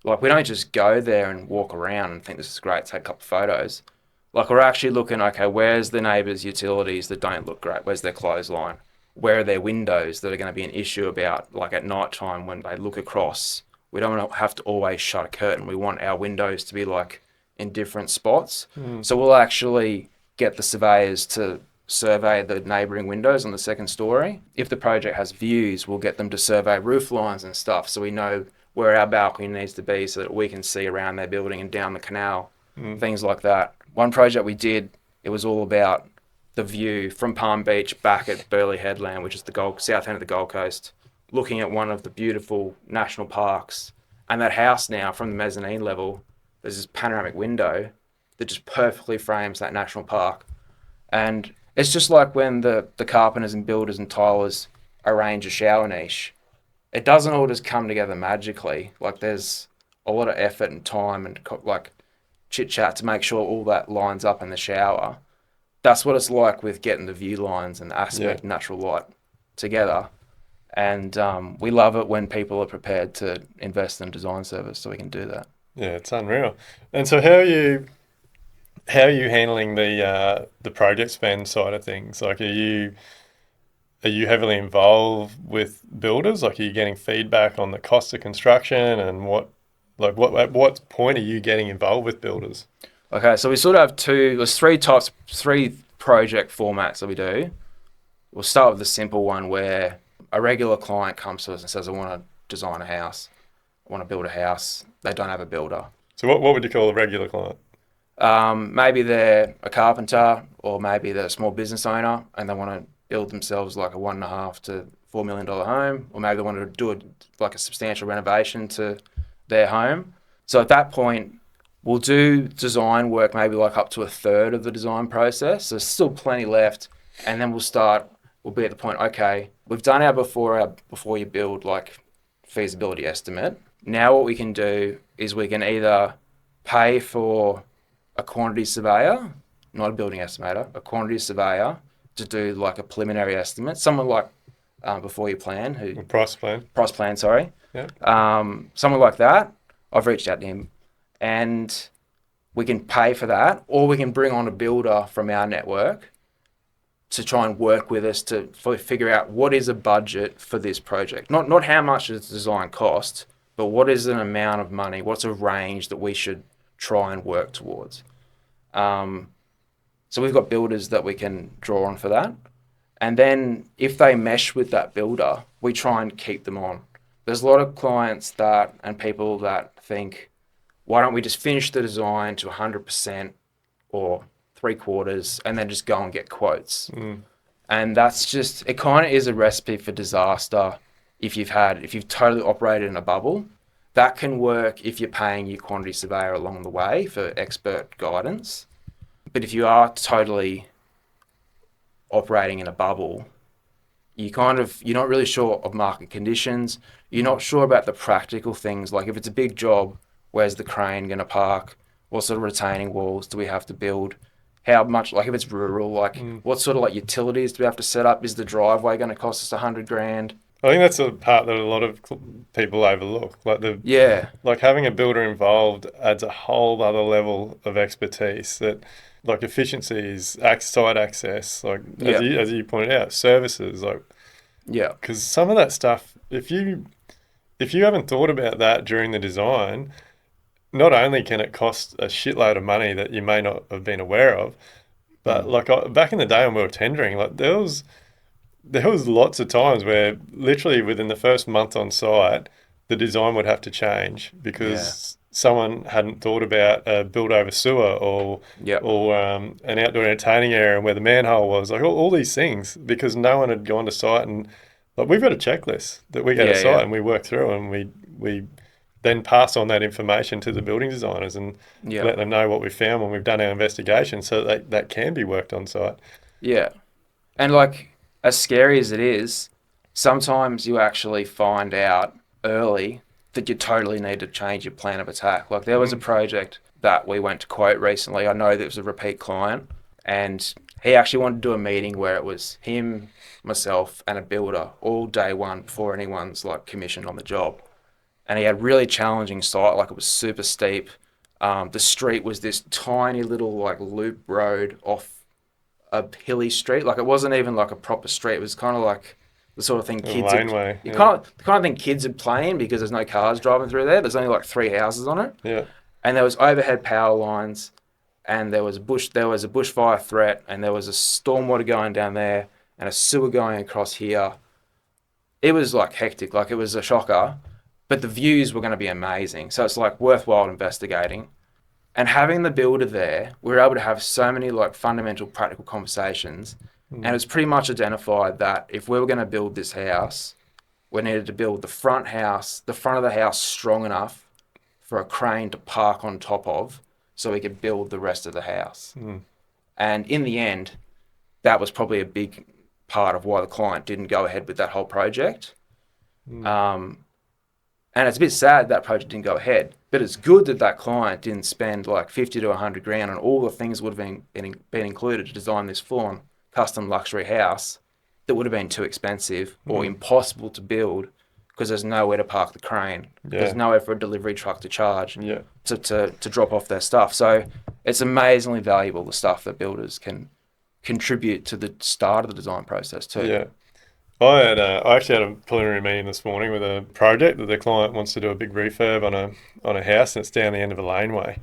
like, we don't just go there and walk around and think this is great, take a couple of photos. Like, we're actually looking, okay, where's the neighbours' utilities that don't look great? Where's their clothesline? Where are their windows that are going to be an issue about, like, at night time when they look across? We don't want to have to always shut a curtain. We want our windows to be, like, in different spots. So we'll actually get the surveyors to survey the neighbouring windows on the second story. If the project has views, we'll get them to survey roof lines and stuff so we know where our balcony needs to be so that we can see around their building and down the canal, things like that. One project we did, it was all about the view from Palm Beach back at Burleigh Headland, which is the south end of the Gold Coast, looking at one of the beautiful national parks. And that house now, from the mezzanine level, there's this panoramic window that just perfectly frames that national park. And it's just like when the carpenters and builders and tilers arrange a shower niche. It doesn't all just come together magically. Like, there's a lot of effort and time and like chit chat to make sure all that lines up in the shower. That's what it's like with getting the view lines and the aspect and natural light together. And we love it when people are prepared to invest in design service so we can do that. Yeah, it's unreal. And so how are you handling the project spend side of things? Like, are you heavily involved with builders? Like, are you getting feedback on the cost of construction, and at what point are you getting involved with builders? Okay, so we sort of have three project formats that we do. We'll start with the simple one where a regular client comes to us and says, I want to design a house. I want to build a house. They don't have a builder. So what would you call a regular client? Maybe they're a carpenter, or maybe they're a small business owner and they want to build themselves like a $1.5 to $4 million home, or maybe they want to do a substantial renovation to their home. So at that point, we'll do design work maybe like up to a third of the design process. So there's still plenty left. And then we'll be at the point, okay, we've done our before you build like feasibility estimate. Now what we can do is we can either pay for a quantity surveyor, not a building estimator, a quantity surveyor to do like a preliminary estimate. Someone like Before You Plan, Price Plan, sorry. Yeah. Someone like that. I've reached out to him, and we can pay for that, or we can bring on a builder from our network to try and work with us to figure out what is a budget for this project. Not how much does the design cost, but what is an amount of money, what's a range that we should try and work towards. So we've got builders that we can draw on for that. And then if they mesh with that builder, we try and keep them on. There's a lot of clients and people that think, why don't we just finish the design to 100% or 3/4 and then just go and get quotes? And that's it kind of is a recipe for disaster if you've totally operated in a bubble. That can work if you're paying your quantity surveyor along the way for expert guidance. But if you are totally operating in a bubble, you're not really sure of market conditions. You're not sure about the practical things. Like, if it's a big job, where's the crane going to park? What sort of retaining walls do we have to build? How much, like if it's rural, what sort of utilities do we have to set up? Is the driveway going to cost us $100,000? I think that's the part that a lot of people overlook. Yeah, Like having a builder involved adds a whole other level of expertise that like efficiencies, site access, like yeah, as you pointed out, services, like yeah, because some of that stuff, if you haven't thought about that during the design, not only can it cost a shitload of money that you may not have been aware of, but mm, like back in the day when we were tendering, like there was lots of times where literally within the first month on site, the design would have to change yeah, because someone hadn't thought about a build over sewer yeah, or an outdoor entertaining area and where the manhole was, like all these things because no one had gone to site and like we've got a checklist that we go to yeah, site yeah, and we work through and we then pass on that information to the building designers and yeah, let them know what we found when we've done our investigation so that can be worked on site. yeah. And like, as scary as it is, sometimes you actually find out early that you totally need to change your plan of attack. Like, there was a Mm. project that we went to quote recently. I know that it was a repeat client, and he actually wanted to do a meeting where it was him, myself, and a builder all day one before anyone's like commissioned on the job. And he had really challenging site, like it was super steep. The street was this tiny little like loop road off a hilly street. Like it wasn't even like a proper street. It was kind of like the sort of thing A kids are. laneway, You yeah, kind of thing kids are playing because there's no cars driving through there. There's only like three houses on it, yeah. and there was overhead power lines, and there was a bush. There was a bushfire threat, and there was a stormwater going down there, and a sewer going across here. It was like hectic. Like it was a shocker, but the views were going to be amazing. So it's like worthwhile investigating. And having the builder there, we were able to have so many like fundamental practical conversations. And Mm. it's pretty much identified that if we were going to build this house, we needed to build the front of the house strong enough for a crane to park on top of so we could build the rest of the house. Mm. And in the end, that was probably a big part of why the client didn't go ahead with that whole project. Mm. Um, and it's a bit sad that project didn't go ahead, but it's good that that client didn't spend like 50 to 100 grand on all the things that would have been included to design this full-on custom luxury house that would have been too expensive or Mm. impossible to build because there's nowhere to park the crane. There's Yeah, nowhere for a delivery truck to charge yeah, to drop off their stuff. So it's amazingly valuable, the stuff that builders can contribute to the start of the design process too. yeah. I actually had a preliminary meeting this morning with a project that the client wants to do a big refurb on a house and it's down the end of a laneway.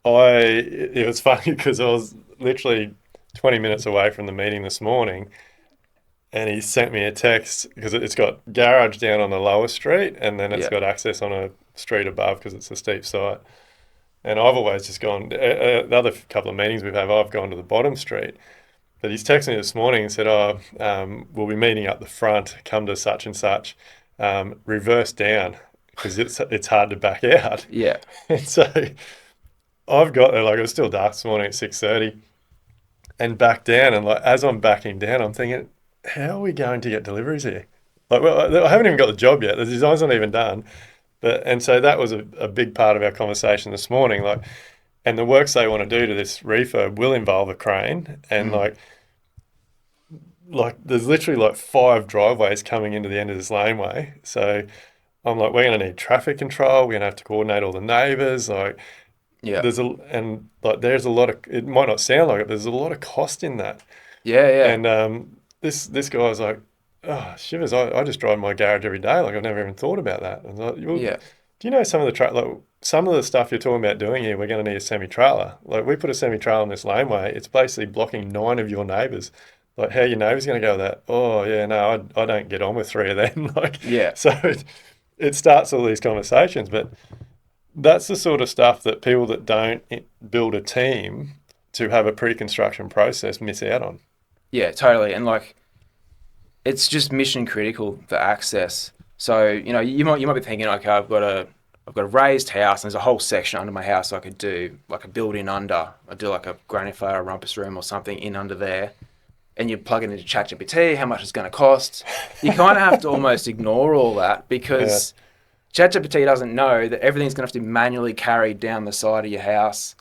It was funny because I was literally 20 minutes away from the meeting this morning and he sent me a text because it's got garage down on the lower street and then it's Yeah. got access on a street above because it's a steep site. And I've always just gone, the other couple of meetings we've had, I've gone to the bottom street. But he's texted me this morning and said, "Oh, we'll be meeting up the front. Come to such and such. Reverse down because it's hard to back out." Yeah. And so I've got there like it was still dark this morning at 6:30, and back down. And like as I'm backing down, I'm thinking, "How are we going to get deliveries here?" Like, well, I haven't even got the job yet. The design's not even done. But and so that was a big part of our conversation this morning. Like, and the works they want to do to this refurb will involve a crane and Mm. like there's literally like five driveways coming into the end of this laneway. So I'm like, we're gonna need traffic control. We're gonna have to coordinate all the neighbours. Like Yeah. there's a lot of it might not sound like it, but there's a lot of cost in that. Yeah. Yeah. And this guy's like, oh shivers, I just drive my garage every day. Like I've never even thought about that. I was like, well, Yeah. do you know some of the stuff you're talking about doing here, we're going to need a semi-trailer. Like we put a semi-trailer in this laneway, it's basically blocking 9 of your neighbours. Like how are your neighbours going to go with that? Oh yeah, no, I don't get on with 3 of them. Like Yeah. so it starts all these conversations, but that's the sort of stuff that people that don't build a team to have a pre-construction process miss out on. Yeah, totally. And like, it's just mission critical for access. So, you might be thinking, okay, I've got a raised house and there's a whole section under my house I could do like a build in under. I do like a granny fire rumpus room or something in under there. And you plug it into ChatGPT, how much it's going to cost. You kind of have to almost ignore all that Yeah, because ChatGPT doesn't know that everything's going to have to be manually carried down the side of your house,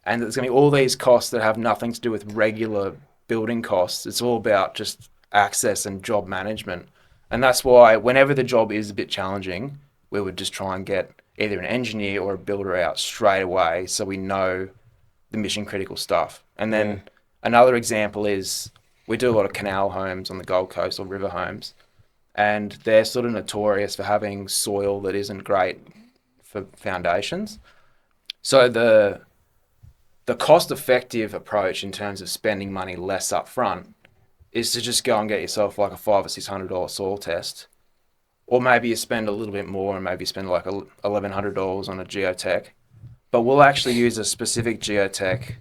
and there's going to be all these costs that have nothing to do with regular building costs. It's all about just access and job management. And that's why whenever the job is a bit challenging, we would just try and get either an engineer or a builder out straight away so we know the mission critical stuff. And then another example is we do a lot of canal homes on the Gold Coast or river homes, and they're sort of notorious for having soil that isn't great for foundations. So the cost-effective approach in terms of spending money less up front is to just go and get yourself like a $500 or $600 soil test, or maybe you spend a little bit more and maybe spend like $1,100 on a geotech. But we'll actually use a specific geotech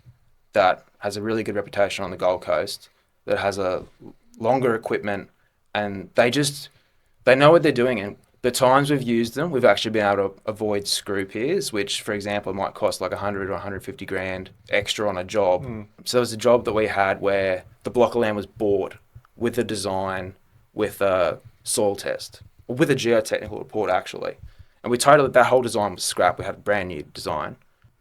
that has a really good reputation on the Gold Coast, that has a longer equipment, and they know what they're doing. And the times we've used them, we've actually been able to avoid screw piers, which, for example, might cost like 100 or 150 grand extra on a job. So there was a job that we had where the block of land was bought with a design, with a soil test, or with a geotechnical report, actually. And that whole design was scrapped. We had a brand new design.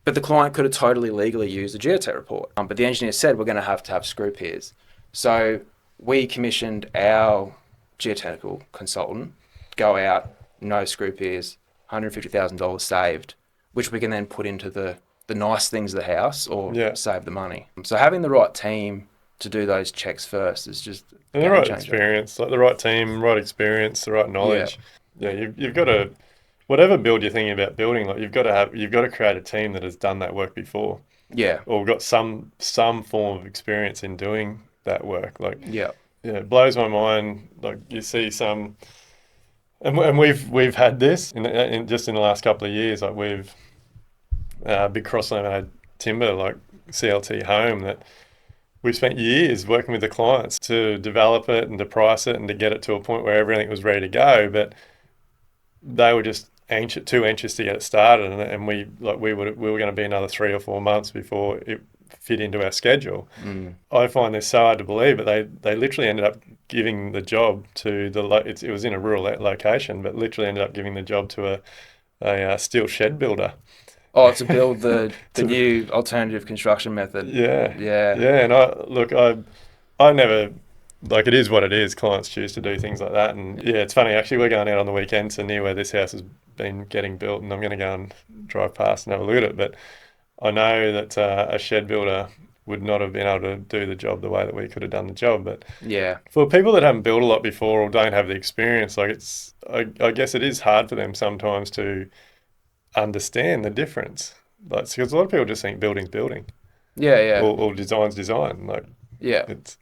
But the client could have totally legally used the geotech report. But the engineer said, we're going to have screw piers. So we commissioned our geotechnical consultant, go out, no screw piers, $150,000 saved, which we can then put into the nice things of the house or save the money. So having the right team to do those checks first is just and the right experience, like the right team, right experience, the right knowledge. You've got to, whatever build you're thinking about building, like you've got to create a team that has done that work before. Or got some form of experience in doing that work. Like it blows my mind. Like you see some, and we've had this in just in the last couple of years. Like we've big cross-laminated timber, like CLT home, that we've spent years working with the clients to develop it and to price it and to get it to a point where everything was ready to go, but they were just too anxious to get it started, and we were going to be another 3 or 4 months before it fit into our schedule. I find this so hard to believe, but they literally ended up giving the job to it was in a rural location, but literally ended up giving the job to a steel shed builder. Oh, to build the new alternative construction method. Yeah. And I never, like, it is what it is. Clients choose to do things like that. And it's funny, actually, we're going out on the weekend to near where this house has been getting built, and I'm going to go and drive past and have a look at it. But I know that a shed builder would not have been able to do the job the way that we could have done the job. But for people that haven't built a lot before or don't have the experience, like I guess it is hard for them sometimes to understand the difference. Like, because a lot of people just think building's building. Or design's design. Like, it's...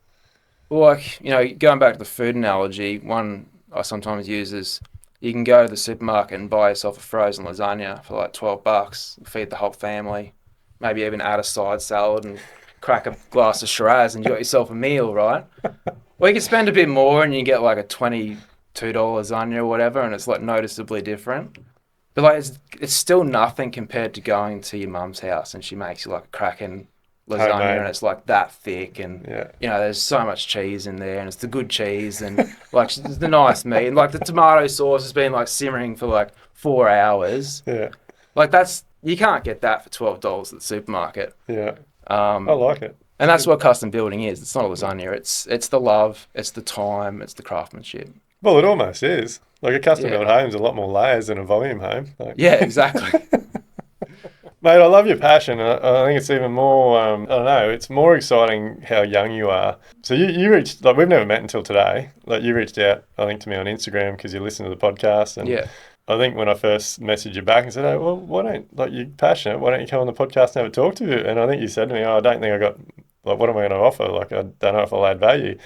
Well, like, going back to the food analogy, one I sometimes use is you can go to the supermarket and buy yourself a frozen lasagna for like $12, feed the whole family, maybe even add a side salad and crack a glass of Shiraz, and you got yourself a meal, right? Or you can spend a bit more and you get like a $22 lasagna or whatever, and it's like noticeably different. But like it's still nothing compared to going to your mum's house and she makes you like a cracking lasagna, homemade, and it's like that thick, and there's so much cheese in there, and it's the good cheese, and like the nice meat, and like the tomato sauce has been like simmering for like 4 hours. Like you can't get that for $12 at the supermarket. I like it. And that's what custom building is. It's not a lasagna. It's the love, it's the time, it's the craftsmanship. Well, it almost is. Like a custom built home is a lot more layers than a volume home. Like... Yeah, exactly. Mate, I love your passion. I think it's even more, I don't know, it's more exciting how young you are. So you reached, like, we've never met until today. Like, you reached out, I think, to me on Instagram because you listened to the podcast. And I think when I first messaged you back and said, oh, well, you're passionate, why don't you come on the podcast and have a talk to you? And I think you said to me, I don't think I got, like, what am I going to offer? Like, I don't know if I'll add value.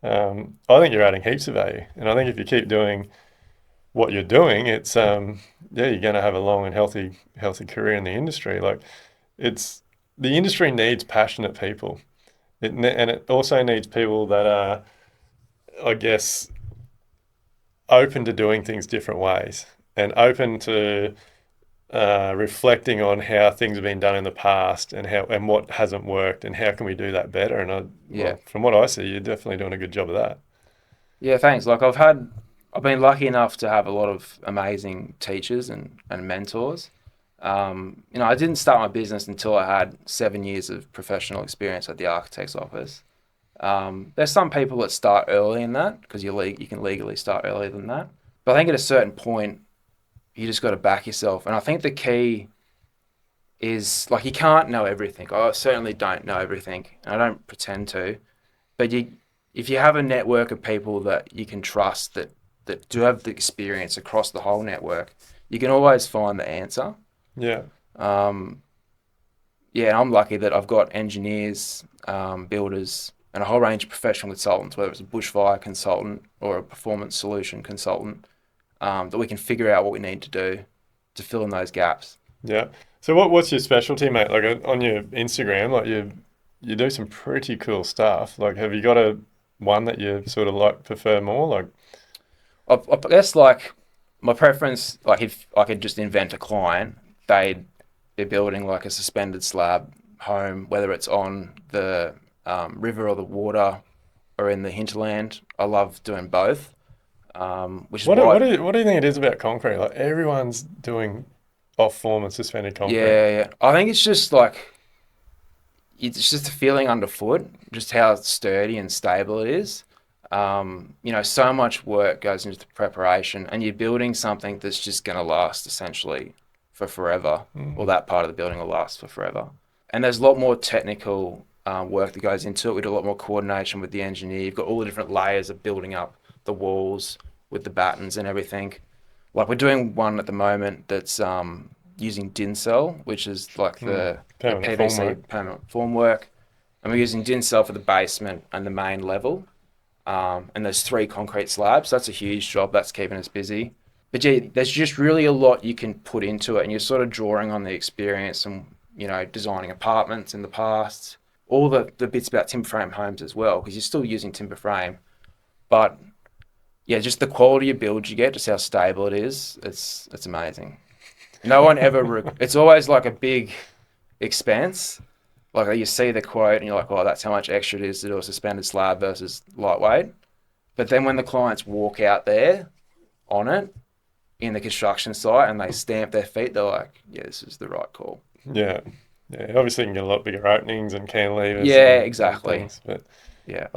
I think you're adding heaps of value. And I think if you keep doing what you're doing, it's you're going to have a long and healthy career in the industry. Like, the industry needs passionate people, and it also needs people that are, I guess, open to doing things different ways and open to reflecting on how things have been done in the past and what hasn't worked and how can we do that better. And well, from what I see, you're definitely doing a good job of that. Yeah, thanks. Like I've been lucky enough to have a lot of amazing teachers and mentors. I didn't start my business until I had 7 years of professional experience at the architect's office. There's some people that start early in that because you can legally start earlier than that. But I think at a certain point, you just got to back yourself. And I think the key is like you can't know everything. I certainly don't know everything, and I don't pretend to. But if you have a network of people that you can trust that do have the experience across the whole network, you can always find the answer. Yeah. Yeah, and I'm lucky that I've got engineers, builders, and a whole range of professional consultants, whether it's a bushfire consultant or a performance solution consultant, that we can figure out what we need to do to fill in those gaps. Yeah. So what's your specialty, mate? Like on your Instagram, like you do some pretty cool stuff. Like, have you got one that you sort of like prefer more? Like, I guess like my preference, like if I could just invent a client, they'd be building like a suspended slab home, whether it's on the river or the water or in the hinterland. I love doing both, which is why. what do you think it is about concrete? Like everyone's doing off form and suspended concrete. Yeah. I think it's just like it's just a feeling underfoot, just how sturdy and stable it is. So much work goes into the preparation, and you're building something that's just going to last essentially for forever, or that part of the building will last for forever. And there's a lot more technical work that goes into it. We do a lot more coordination with the engineer. You've got all the different layers of building up the walls with the battens and everything. Like we're doing one at the moment that's using Dincel, which is like the PVC permanent formwork. And we're using Dincel for the basement and the main level. And there's 3 concrete slabs. That's a huge job. That's keeping us busy. But yeah, there's just really a lot you can put into it, and you're sort of drawing on the experience and, designing apartments in the past, all the bits about timber frame homes as well, because you're still using timber frame. But yeah, just the quality of build you get, just how stable it is, it's amazing. No one ever, it's always like a big expense. Like you see the quote and you're like, oh, that's how much extra it is to do a suspended slab versus lightweight. But then when the clients walk out there on it in the construction site and they stamp their feet, they're like, yeah, this is the right call. Yeah. Yeah. Obviously you can get a lot bigger openings and cantilevers. Yeah, exactly. Things, but yeah.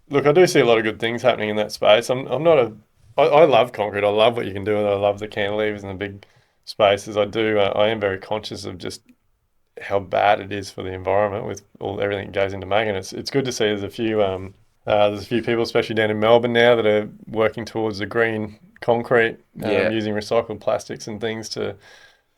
Look, I do see a lot of good things happening in that space. I love concrete. I love what you can do with it. I love the cantilevers and the big spaces. I am very conscious of just how bad it is for the environment with everything that goes into making it. It's good to see there's a few people, especially down in Melbourne now, that are working towards the green concrete, using recycled plastics and things to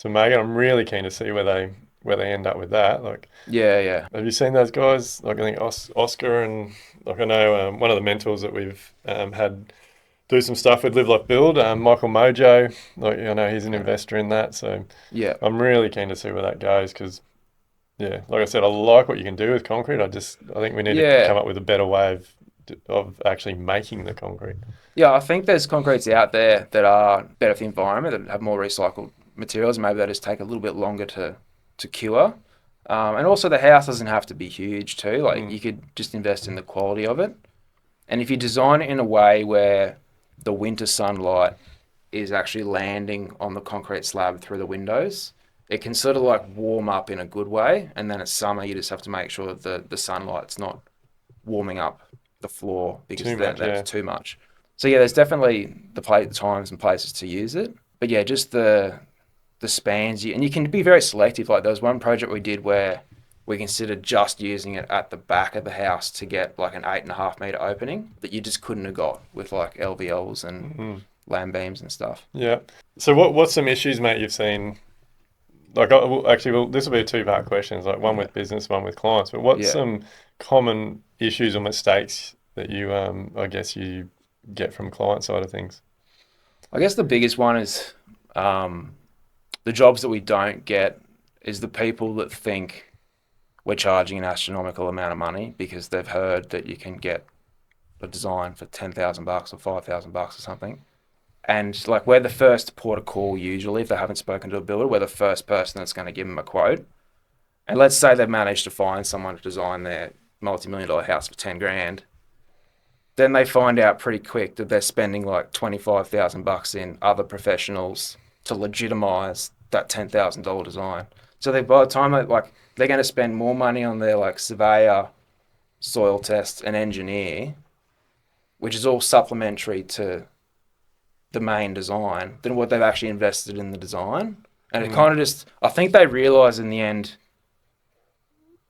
make it. I'm really keen to see where they end up with that. Like, yeah. Have you seen those guys? Like, I think Oscar and like I know one of the mentors that we've had do some stuff with Live Like Build, Michael Mojo. Like, I know he's an investor in that, so yeah, I'm really keen to see where that goes because, yeah, like I said, I like what you can do with concrete. I think we need to come up with a better way of actually making the concrete. Yeah, I think there's concretes out there that are better for the environment, that have more recycled materials. Maybe they just take a little bit longer to cure. And also the house doesn't have to be huge too. Like you could just invest in the quality of it. And if you design it in a way where the winter sunlight is actually landing on the concrete slab through the windows, it can sort of like warm up in a good way. And then it's summer, you just have to make sure that the sunlight's not warming up the floor because that's too much. So yeah, there's definitely the times and places to use it. But yeah, just the spans, and you can be very selective. Like there was one project we did where we considered just using it at the back of the house to get like an 8.5 metre opening that you just couldn't have got with like LVLs and lamb beams and stuff. Yeah. So what's some issues, mate, you've seen? Like, this will be a 2-part question. Like one with business, one with clients. But what's some common issues or mistakes that you, I guess, you get from client side of things? I guess the biggest one is the jobs that we don't get is the people that think we're charging an astronomical amount of money because they've heard that you can get a design for $10,000 or $5,000 or something. And like we're the first port of call usually if they haven't spoken to a builder. We're the first person that's going to give them a quote. And let's say they've managed to find someone to design their multi-million-dollar house for 10 grand. Then they find out pretty quick that they're spending like $25,000 in other professionals to legitimize that $10,000 design. So by the time they're going to spend more money on their like surveyor, soil test, and engineer, which is all supplementary to the main design, than what they've actually invested in the design. And it kind of just, I think they realise in the end,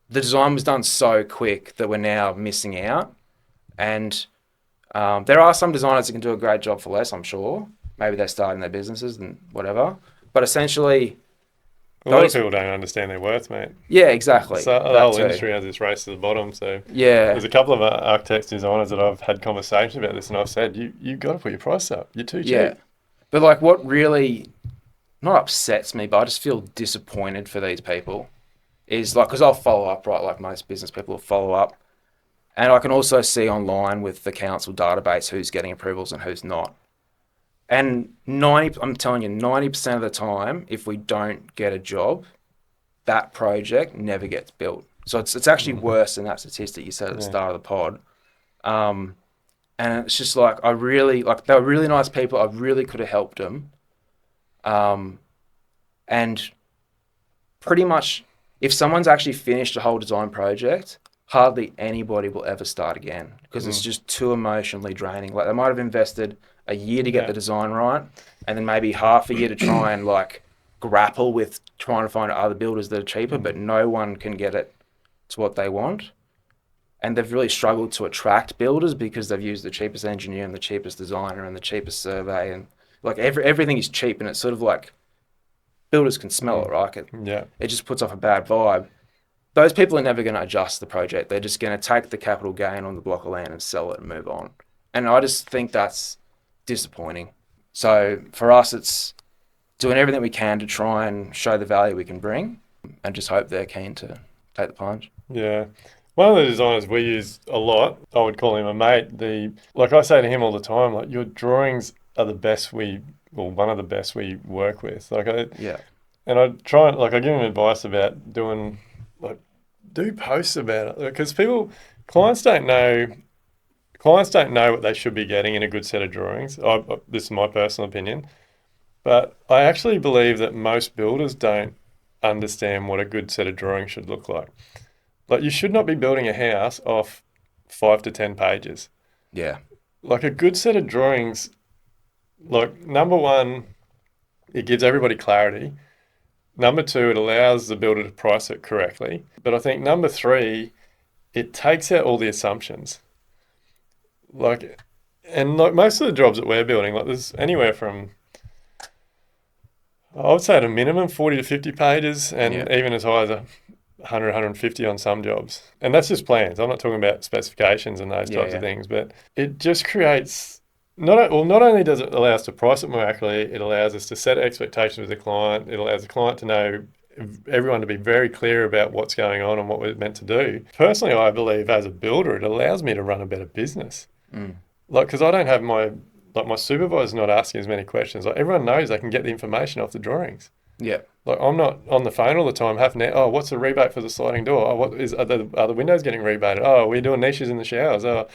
the design was done so quick that we're now missing out. And there are some designers that can do a great job for less, I'm sure. Maybe they're starting their businesses and whatever. But essentially, A lot of people don't understand their worth, mate. yeah, exactly. So the That whole too. industry has this race to the bottom. So Yeah, there's a couple of architects, designers that I've had conversations about this, and I've said, you got to put your price up. You're too cheap. yeah. But like, what really not upsets me, but I just feel disappointed for these people is like, because I'll follow up, right? Like most business people will follow up. And I can also see online with the council database who's getting approvals and who's not. And I'm telling you, 90% of the time, if we don't get a job, that project never gets built. So it's actually worse than that statistic you said at the start of the pod. And it's just like, they were really nice people. I really could have helped them. And pretty much, if someone's actually finished a whole design project, hardly anybody will ever start again because it's just too emotionally draining. Like they might have invested a year to get the design right, and then maybe half a year to try and like grapple with trying to find other builders that are cheaper, but no one can get it to what they want. And they've really struggled to attract builders because they've used the cheapest engineer and the cheapest designer and the cheapest survey, and like everything is cheap, and it's sort of like builders can smell it, right? It just puts off a bad vibe. Those people are never going to adjust the project. They're just going to take the capital gain on the block of land and sell it and move on. And I just think that's disappointing. So for us, it's doing everything we can to try and show the value we can bring and just hope they're keen to take the plunge. Yeah. One of the designers we use a lot, I would call him a mate. Like I say to him all the time, like your drawings are the best one of the best we work with. And I try and I give him advice about doing do posts about it because clients don't know what they should be getting in a good set of drawings. This is my personal opinion, but I actually believe that most builders don't understand what a good set of drawings should look like. Like you should not be building a house off 5 to 10 pages. Yeah. Like a good set of drawings, like number one, it gives everybody clarity. Number two, it allows the builder to price it correctly. But I think number three, it takes out all the assumptions. Most of the jobs that we're building, like there's anywhere from, I would say at a minimum 40 to 50 pages and even as high as 100, 150 on some jobs. And that's just plans. I'm not talking about specifications and those types of things, but it just creates, not only does it allow us to price it more accurately, it allows us to set expectations with the client. It allows the client to know, everyone to be very clear about what's going on and what we're meant to do. Personally, I believe as a builder, it allows me to run a better business. Because I don't have my supervisor's not asking as many questions. Like everyone knows they can get the information off the drawings. Yeah. Like I'm not on the phone all the time having to, what's the rebate for the sliding door? Oh, are the windows getting rebated? Oh, we're doing niches in the showers. Oh,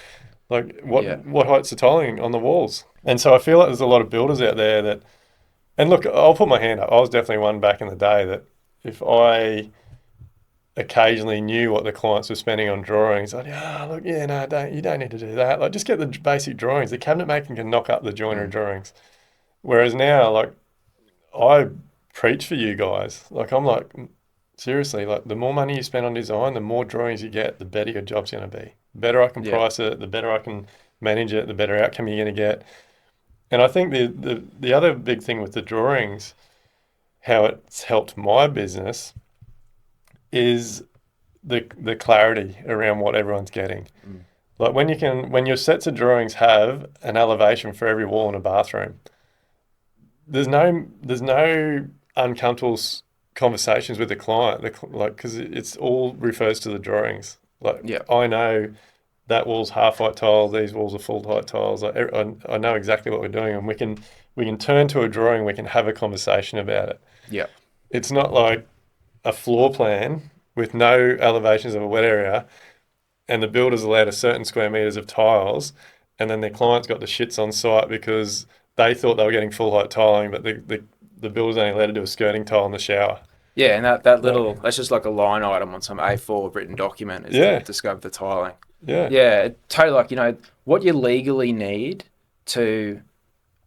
what height's the tiling on the walls? And so I feel like there's a lot of builders out there that, and look, I'll put my hand up. I was definitely one back in the day that if I occasionally knew what the clients were spending on drawings, I'd you don't need to do that. Like just get the basic drawings. The cabinet making can knock up the joinery drawings. Whereas now, like I preach for you guys. Like I'm like, seriously, like the more money you spend on design, the more drawings you get, the better your job's going to be. The better I can price it, the better I can manage it, the better outcome you're going to get. And I think the other big thing with the drawings, how it's helped my business, is the clarity around what everyone's getting. Like when your sets of drawings have an elevation for every wall in a bathroom, there's no uncomfortable conversations with the client, because it's all refers to the drawings. I know that wall's half height tile, these walls are full height tiles. I know exactly what we're doing, and we can turn to a drawing, we can have a conversation about it. Yeah. It's not like a floor plan with no elevations of a wet area and the builder's allowed a certain square meters of tiles and then their client's got the shits on site because they thought they were getting full height tiling, but the builder's only allowed to do a skirting tile in the shower. Yeah, and that's just like a line item on some A4 written document is to discover the tiling. Yeah. Yeah, totally. Like, what you legally need to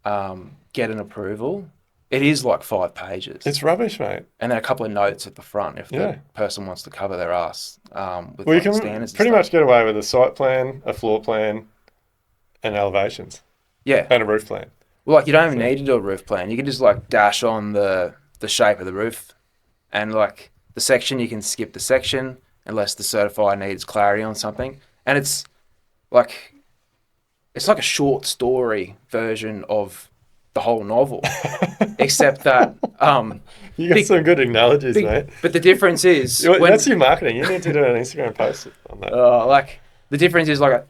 get an approval, it is like 5 pages. It's rubbish, mate. And then a couple of notes at the front if Yeah. the person wants to cover their ass with Well, you like can standards and pretty stuff. much get away with a site plan, a floor plan, and elevations, Yeah. and a roof plan. Well, like you don't even need to do a roof plan. You can just like dash on the shape of the roof, and like the section, you can skip the section unless the certifier needs clarity on something. And it's like a short story version of the whole novel, except that You got some good analogies, mate. but the difference is That's your marketing. You need to do an Instagram post on that. like the difference is like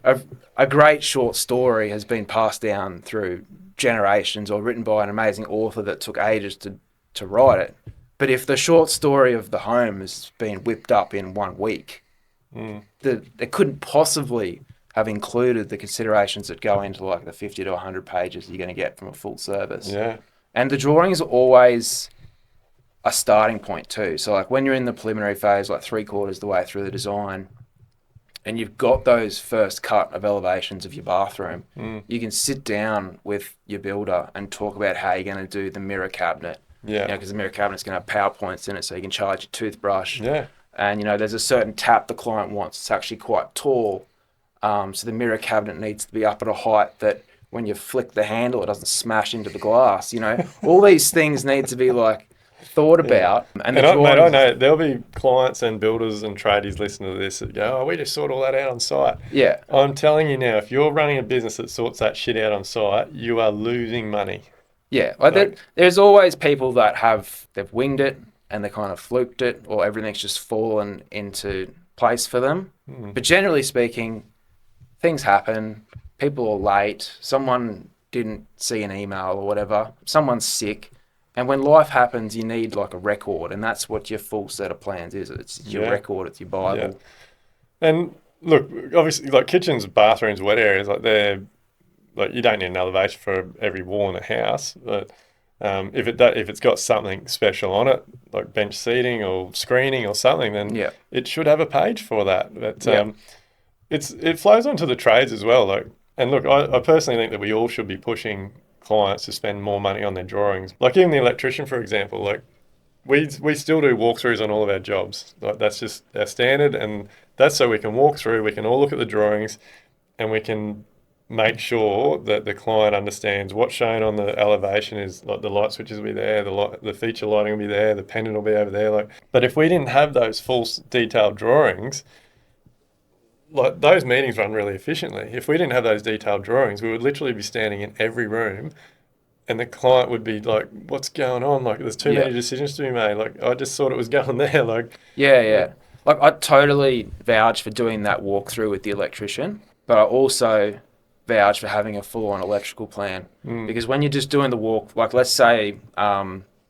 a great short story has been passed down through generations or written by an amazing author that took ages to write it. But if the short story of the home has been whipped up in 1 week, it couldn't possibly have included the considerations that go into like the 50 to 100 pages you're going to get from a full service. Yeah. And the drawings are always a starting point too. So like when you're in the preliminary phase, like 3/4 the way through the design, and you've got those first cut of elevations of your bathroom, you can sit down with your builder and talk about how you're going to do the mirror cabinet. Yeah. Because the mirror cabinet's going to have PowerPoints in it, so you can charge your toothbrush. Yeah. And, there's a certain tap the client wants. It's actually quite tall. So the mirror cabinet needs to be up at a height that when you flick the handle, it doesn't smash into the glass. All these things need to be like thought about. And mate, I know there'll be clients and builders and tradies listening to this that go, "Oh, we just sort all that out on site." Yeah. I'm telling you now, if you're running a business that sorts that shit out on site, you are losing money. Yeah. There's always people that they've winged it and they kind of fluked it, or everything's just fallen into place for them. But generally speaking, things happen. People are late. Someone didn't see an email or whatever. Someone's sick. And when life happens, you need like a record, and that's what your full set of plans is. It's your record, it's your Bible. Yeah. And look, obviously, like kitchens, bathrooms, wet areas, like they're like you don't need an elevation for every wall in a house, but if it's got something special on it, like bench seating or screening or something, then it should have a page for that. But it flows onto the trades as well. Like, and look, I personally think that we all should be pushing clients to spend more money on their drawings. Like even the electrician, for example, like we still do walkthroughs on all of our jobs. Like that's just our standard, and that's so we can walk through, we can all look at the drawings, and we can make sure that the client understands what's shown on the elevation is like the light switches will be there, the feature lighting will be there, the pendant will be over there. Like, but if we didn't have those full detailed drawings, like those meetings run really efficiently. If we didn't have those detailed drawings, we would literally be standing in every room and the client would be like, what's going on? Like there's too many decisions to be made. Like I just thought it was going there. Like Like I totally vouch for doing that walkthrough with the electrician, but I also vouch for having a full-on electrical plan. Because when you're just doing the walk, like let's say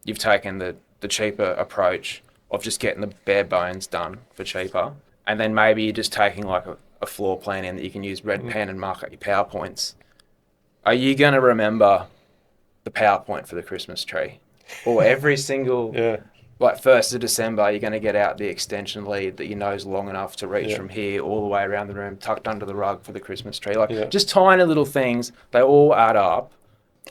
you've taken the cheaper approach of just getting the bare bones done for cheaper, and then maybe you're just taking like a floor plan in that you can use red pen and mark up your PowerPoints. Are you going to remember the PowerPoint for the Christmas tree? Or every single, like 1st of December, you're going to get out the extension lead that you know is long enough to reach from here all the way around the room, tucked under the rug for the Christmas tree. Like just tiny little things, they all add up.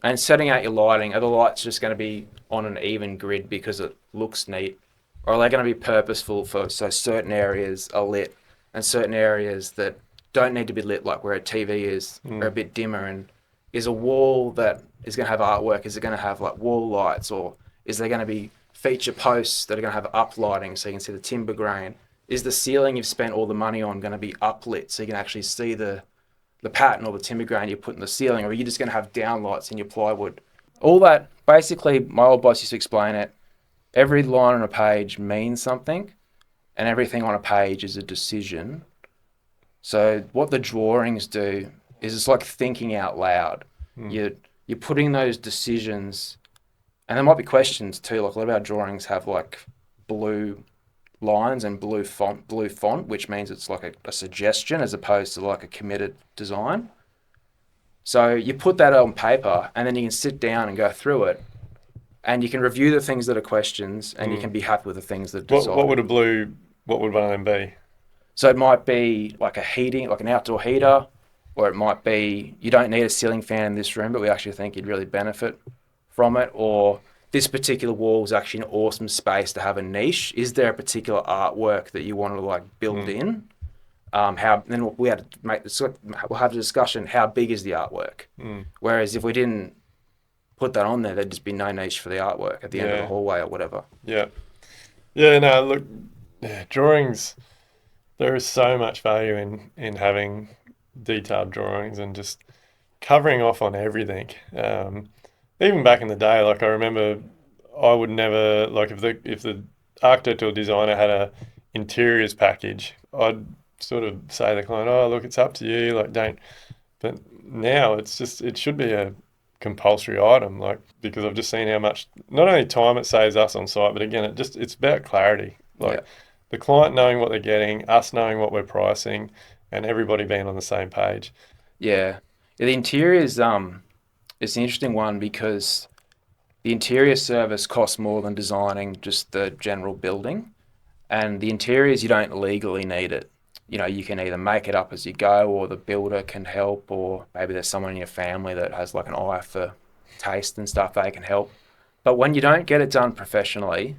And setting out your lighting, are the lights just going to be on an even grid because it looks neat? Or are they going to be purposeful so certain areas are lit and certain areas that don't need to be lit, like where a TV is, are a bit dimmer? And is a wall that is going to have artwork, is it going to have like wall lights, or is there going to be feature posts that are going to have up lighting so you can see the timber grain? Is the ceiling you've spent all the money on going to be uplit so you can actually see the pattern or the timber grain you put in the ceiling, or are you just going to have downlights in your plywood? All that, basically, my old boss used to explain it. Every line on a page means something, and everything on a page is a decision. So what the drawings do is it's like thinking out loud. You're putting those decisions, and there might be questions too. Like a lot of our drawings have like blue lines and blue font, which means it's like a suggestion as opposed to like a committed design. So you put that on paper, and then you can sit down and go through it. And you can review the things that are questions, and you can be happy with the things that are decided. What would one of them be? So it might be like a heating, like an outdoor heater, or it might be you don't need a ceiling fan in this room, but we actually think you'd really benefit from it, or this particular wall is actually an awesome space to have a niche. Is there a particular artwork that you want to like build in? How then we had to we'll have a discussion. How big is the artwork? Whereas if we didn't put that on there, there'd just be no niche for the artwork at the end of the hallway or whatever. Yeah. Yeah, no, look, drawings, there is so much value in having detailed drawings and just covering off on everything. Even back in the day, like I remember I would never, like if the architect or designer had a interiors package, I'd sort of say to the client, oh, look, it's up to you, like don't, but now it should be a compulsory item, like, because I've just seen how much not only time it saves us on site, but again it's about clarity, like the client knowing what they're getting, us knowing what we're pricing, and everybody being on the same page. The interior is it's an interesting one because the interior service costs more than designing just the general building, and the interiors you don't legally need it. You know, you can either make it up as you go, or the builder can help, or maybe there's someone in your family that has like an eye for taste and stuff, they can help. But when you don't get it done professionally,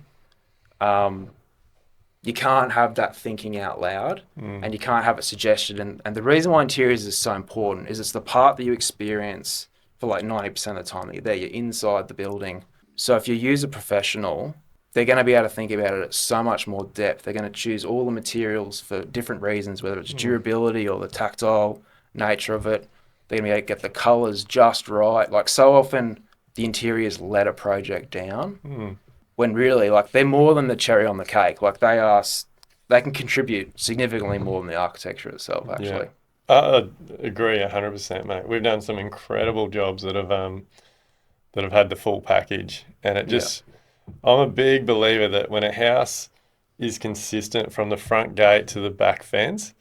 you can't have that thinking out loud, and you can't have it suggested. And the reason why interiors is so important is it's the part that you experience for like 90% of the time that you're there. You're inside the building. So if you use a professional, they're going to be able to think about it at so much more depth. They're going to choose all the materials for different reasons, whether it's durability or the tactile nature of it. They're going to be able to get the colours just right. Like so often the interiors let a project down when really like they're more than the cherry on the cake. Like they can contribute significantly more than the architecture itself, actually. Yeah. I agree 100%, mate. We've done some incredible jobs that have had the full package, and it just... I'm a big believer that when a house is consistent from the front gate to the back fence,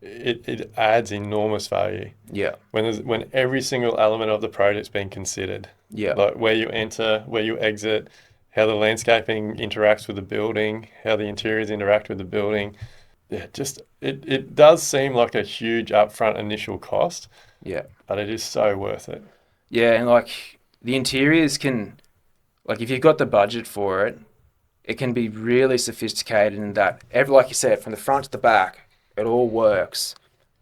it adds enormous value. Yeah. When every single element of the project's been considered. Yeah. Like where you enter, where you exit, how the landscaping interacts with the building, how the interiors interact with the building. Yeah, just it does seem like a huge upfront initial cost. Yeah. But it is so worth it. Yeah, and like the interiors can... Like if you've got the budget for it, it can be really sophisticated in that, like you said, from the front to the back, it all works.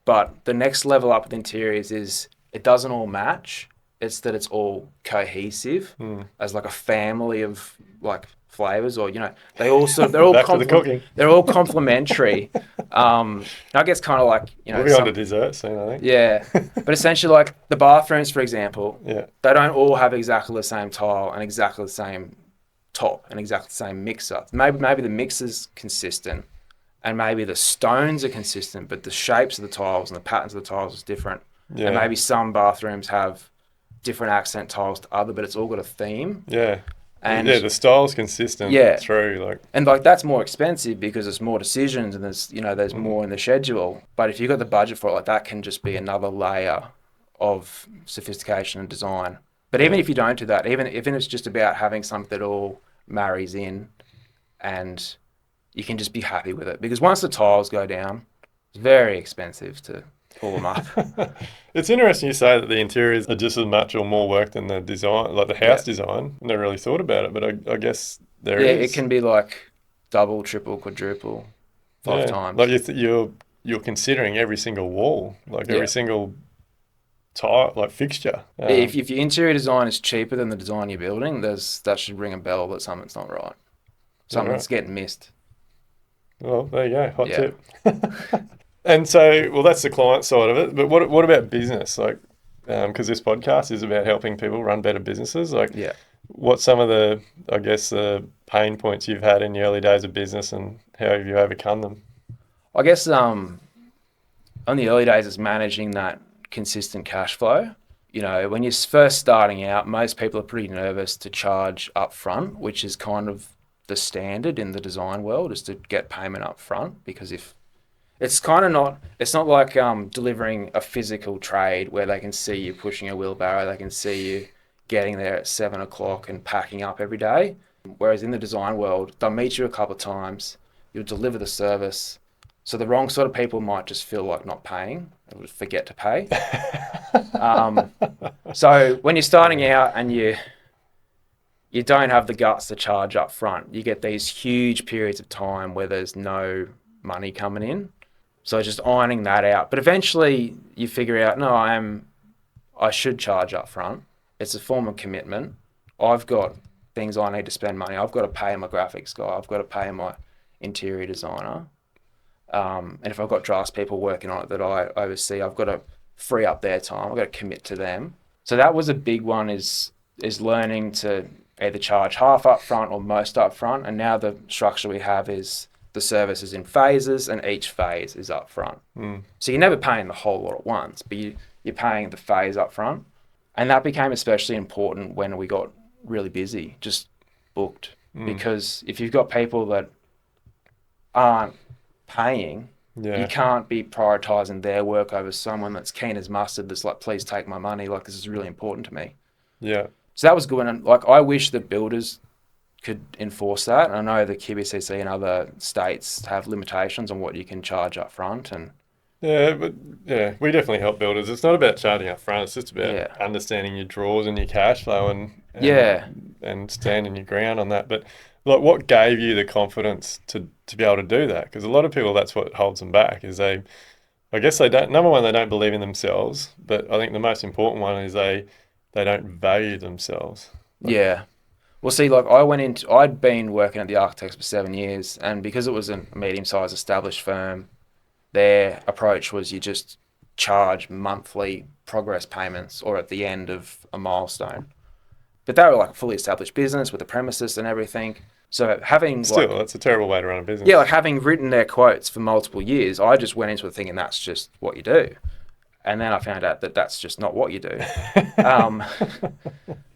But the next level up with interiors is it doesn't all match. It's that it's all cohesive as like a family of like flavors, or they're all they're all complementary. I guess kind of like we'll be on to dessert soon, I think. Yeah, but essentially like the bathrooms, for example, they don't all have exactly the same tile and exactly the same top and exactly the same mixer. Maybe the mixer's consistent and maybe the stones are consistent, but the shapes of the tiles and the patterns of the tiles is different. Yeah. And maybe some bathrooms have different accent tiles to other, but it's all got a theme. Yeah. And the style's consistent through, like, and like that's more expensive because it's more decisions and there's more in the schedule. But if you've got the budget for it, like that can just be another layer of sophistication and design. But even if you don't do that, even if it's just about having something that all marries in, and you can just be happy with it, because once the tiles go down, it's very expensive to pull them up. It's interesting you say that the interiors are just as much or more work than the design, like the house design. I never really thought about it, but I guess there is. Yeah, it can be like double, triple, quadruple, 5 times. Like you're considering every single wall, like every single tile, like fixture. If your interior design is cheaper than the design you're building, that should ring a bell that something's not right. Something's getting missed. Well, there you go. Hot tip. And so, well, that's the client side of it. But what about business? Like, because this podcast is about helping people run better businesses. Like, what's some of the, I guess, the pain points you've had in the early days of business, and how have you overcome them? I guess on the early days, it's managing that consistent cash flow. When you're first starting out, most people are pretty nervous to charge up front, which is kind of the standard in the design world, is to get payment up front, because if it's not like delivering a physical trade where they can see you pushing a wheelbarrow, they can see you getting there at 7 o'clock and packing up every day. Whereas in the design world, they'll meet you a couple of times, you'll deliver the service, So the wrong sort of people might just feel like not paying, or forget to pay. So when you're starting out and you don't have the guts to charge up front, you get these huge periods of time where there's no money coming in. So just ironing that out. But eventually you figure out, no, I should charge up front. It's a form of commitment. I've got things I need to spend money. I've got to pay my graphics guy. I've got to pay my interior designer. And if I've got draftspeople working on it that I oversee, I've got to free up their time. I've got to commit to them. So that was a big one, is learning to either charge half up front or most up front. And now the structure we have is the service is in phases, and each phase is up front. So you're never paying the whole lot at once, but you're paying the phase up front. And that became especially important when we got really busy, just booked. Because if you've got people that aren't paying, you can't be prioritizing their work over someone that's keen as mustard, that's like, please take my money, like, this is really important to me. So that was good. And like, I wish that builders could enforce that. And I know the QBCC and other states have limitations on what you can charge up front. And we definitely help builders. It's not about charging up front, it's just about understanding your draws and your cash flow and standing your ground on that. But like, what gave you the confidence to be able to do that? Because a lot of people, that's what holds them back, is I guess they don't, number one, they don't believe in themselves, but I think the most important one is they don't value themselves. Well, see, like, I'd been working at the Architects for 7 years, and because it was a medium-sized established firm, their approach was you just charge monthly progress payments or at the end of a milestone. But they were like a fully established business with a premises and everything. So having that's a terrible way to run a business. Yeah, like having written their quotes for multiple years, I just went into it thinking that's just what you do. And then I found out that that's just not what you do.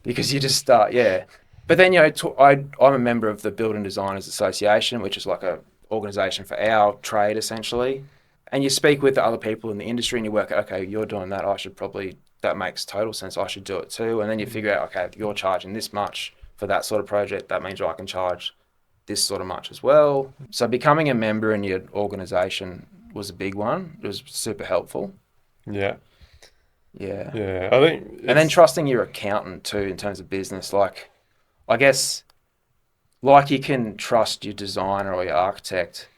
Because you just start, But then, I'm a member of the Building Designers Association, which is like a organisation for our trade, essentially. And you speak with the other people in the industry and you work out, okay, you're doing that, that makes total sense, I should do it too. And then you figure out, okay, if you're charging this much for that sort of project, that means I can charge this sort of much as well. So becoming a member in your organisation was a big one. It was super helpful. Yeah. I think and then trusting your accountant too in terms of business. Like, I guess, like you can trust your designer or your architect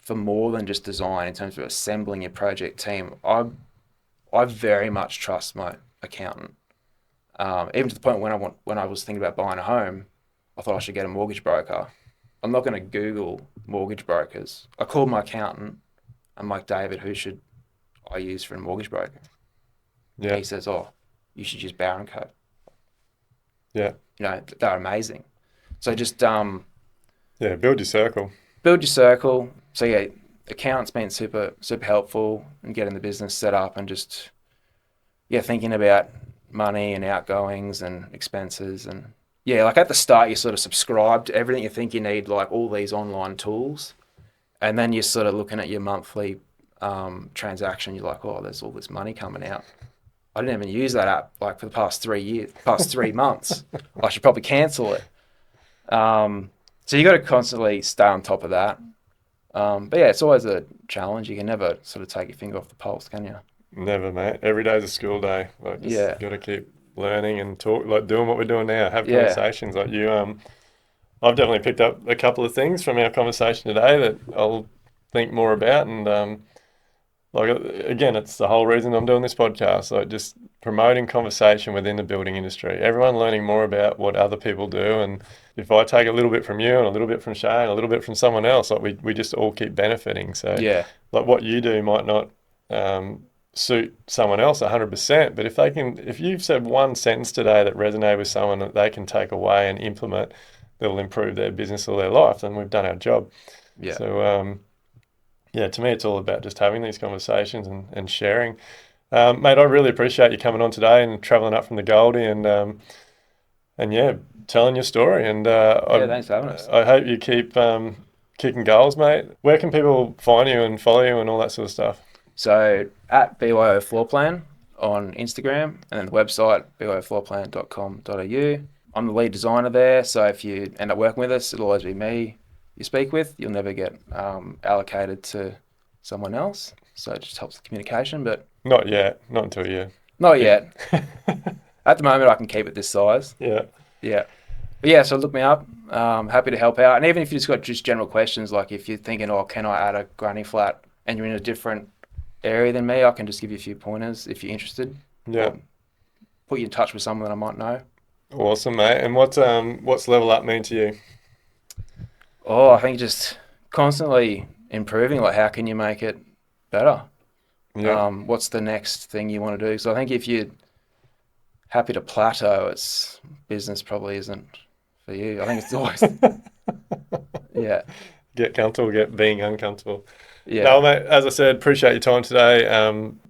for more than just design in terms of assembling your project team. I very much trust my accountant. Even to the point when I was thinking about buying a home, I thought I should get a mortgage broker. I'm not going to Google mortgage brokers. I called my accountant. I'm like, David, who should I use for a mortgage broker? He says, you should use Bowden & Co. They're amazing. So just build your circle. So accountant's been super, super helpful in getting the business set up and just thinking about money and outgoings and expenses. And like at the start you sort of subscribe to everything. You think you need like all these online tools, and then you're sort of looking at your monthly transaction. You're like, there's all this money coming out. I didn't even use that app like for the past 3 months. I should probably cancel it. So you got to constantly stay on top of that. But it's always a challenge. You can never sort of take your finger off the pulse, can you? Never, mate. Every day's a school day. Like, just got to keep learning and talk, like doing what we're doing now. Have conversations like you. I've definitely picked up a couple of things from our conversation today that I'll think more about. And again, it's the whole reason I'm doing this podcast. Like, just promoting conversation within the building industry. Everyone learning more about what other people do. And if I take a little bit from you and a little bit from Shane, a little bit from someone else, like we just all keep benefiting. So like what you do might not suit someone else 100%, but if you've said one sentence today that resonated with someone that they can take away and implement, that'll improve their business or their life, then we've done our job. So to me it's all about just having these conversations and sharing. Mate, I really appreciate you coming on today and traveling up from the Goldie and telling your story. And thanks for having us. I hope you keep kicking goals, mate. Where can people find you and follow you and all that sort of stuff? So at BYO Floor Plan on Instagram, and then the website byoFloorplan.com.au. I'm the lead designer there, so if you end up working with us, it'll always be me. you speak with, you'll never get allocated to someone else. So it just helps the communication, but Not yet. Not until you. not yet. At the moment, I can keep it this size. Yeah. Yeah. But yeah, so look me up. Happy to help out. And even if you've just got just general questions, like if you're thinking, oh, can I add a granny flat and you're in a different area than me, I can just give you a few pointers if you're interested. Yeah. Put you in touch with someone that I might know. Awesome, mate. And what's level up mean to you? Oh, I think just constantly improving. Like, how can you make it better? Yeah. What's the next thing you want to do? So I think if you're happy to plateau, it's business probably isn't for you. I think it's always, yeah. Get comfortable, get being uncomfortable. Yeah. No, mate, as I said, appreciate your time today.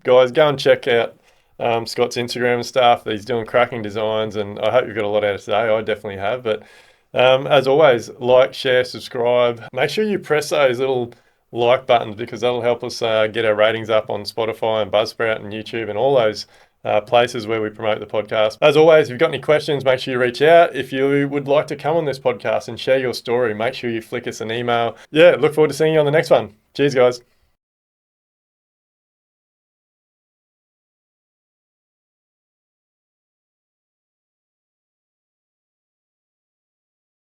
Guys, go and check out Scott's Instagram and stuff. He's doing cracking designs, and I hope you've got a lot out of today. I definitely have. But as always, like, share, subscribe. Make sure you press those little like buttons because that'll help us get our ratings up on Spotify and Buzzsprout and YouTube and all those places where we promote the podcast. As always, if you've got any questions, make sure you reach out. If you would like to come on this podcast and share your story, make sure you flick us an email. Yeah, look forward to seeing you on the next one. Cheers, guys.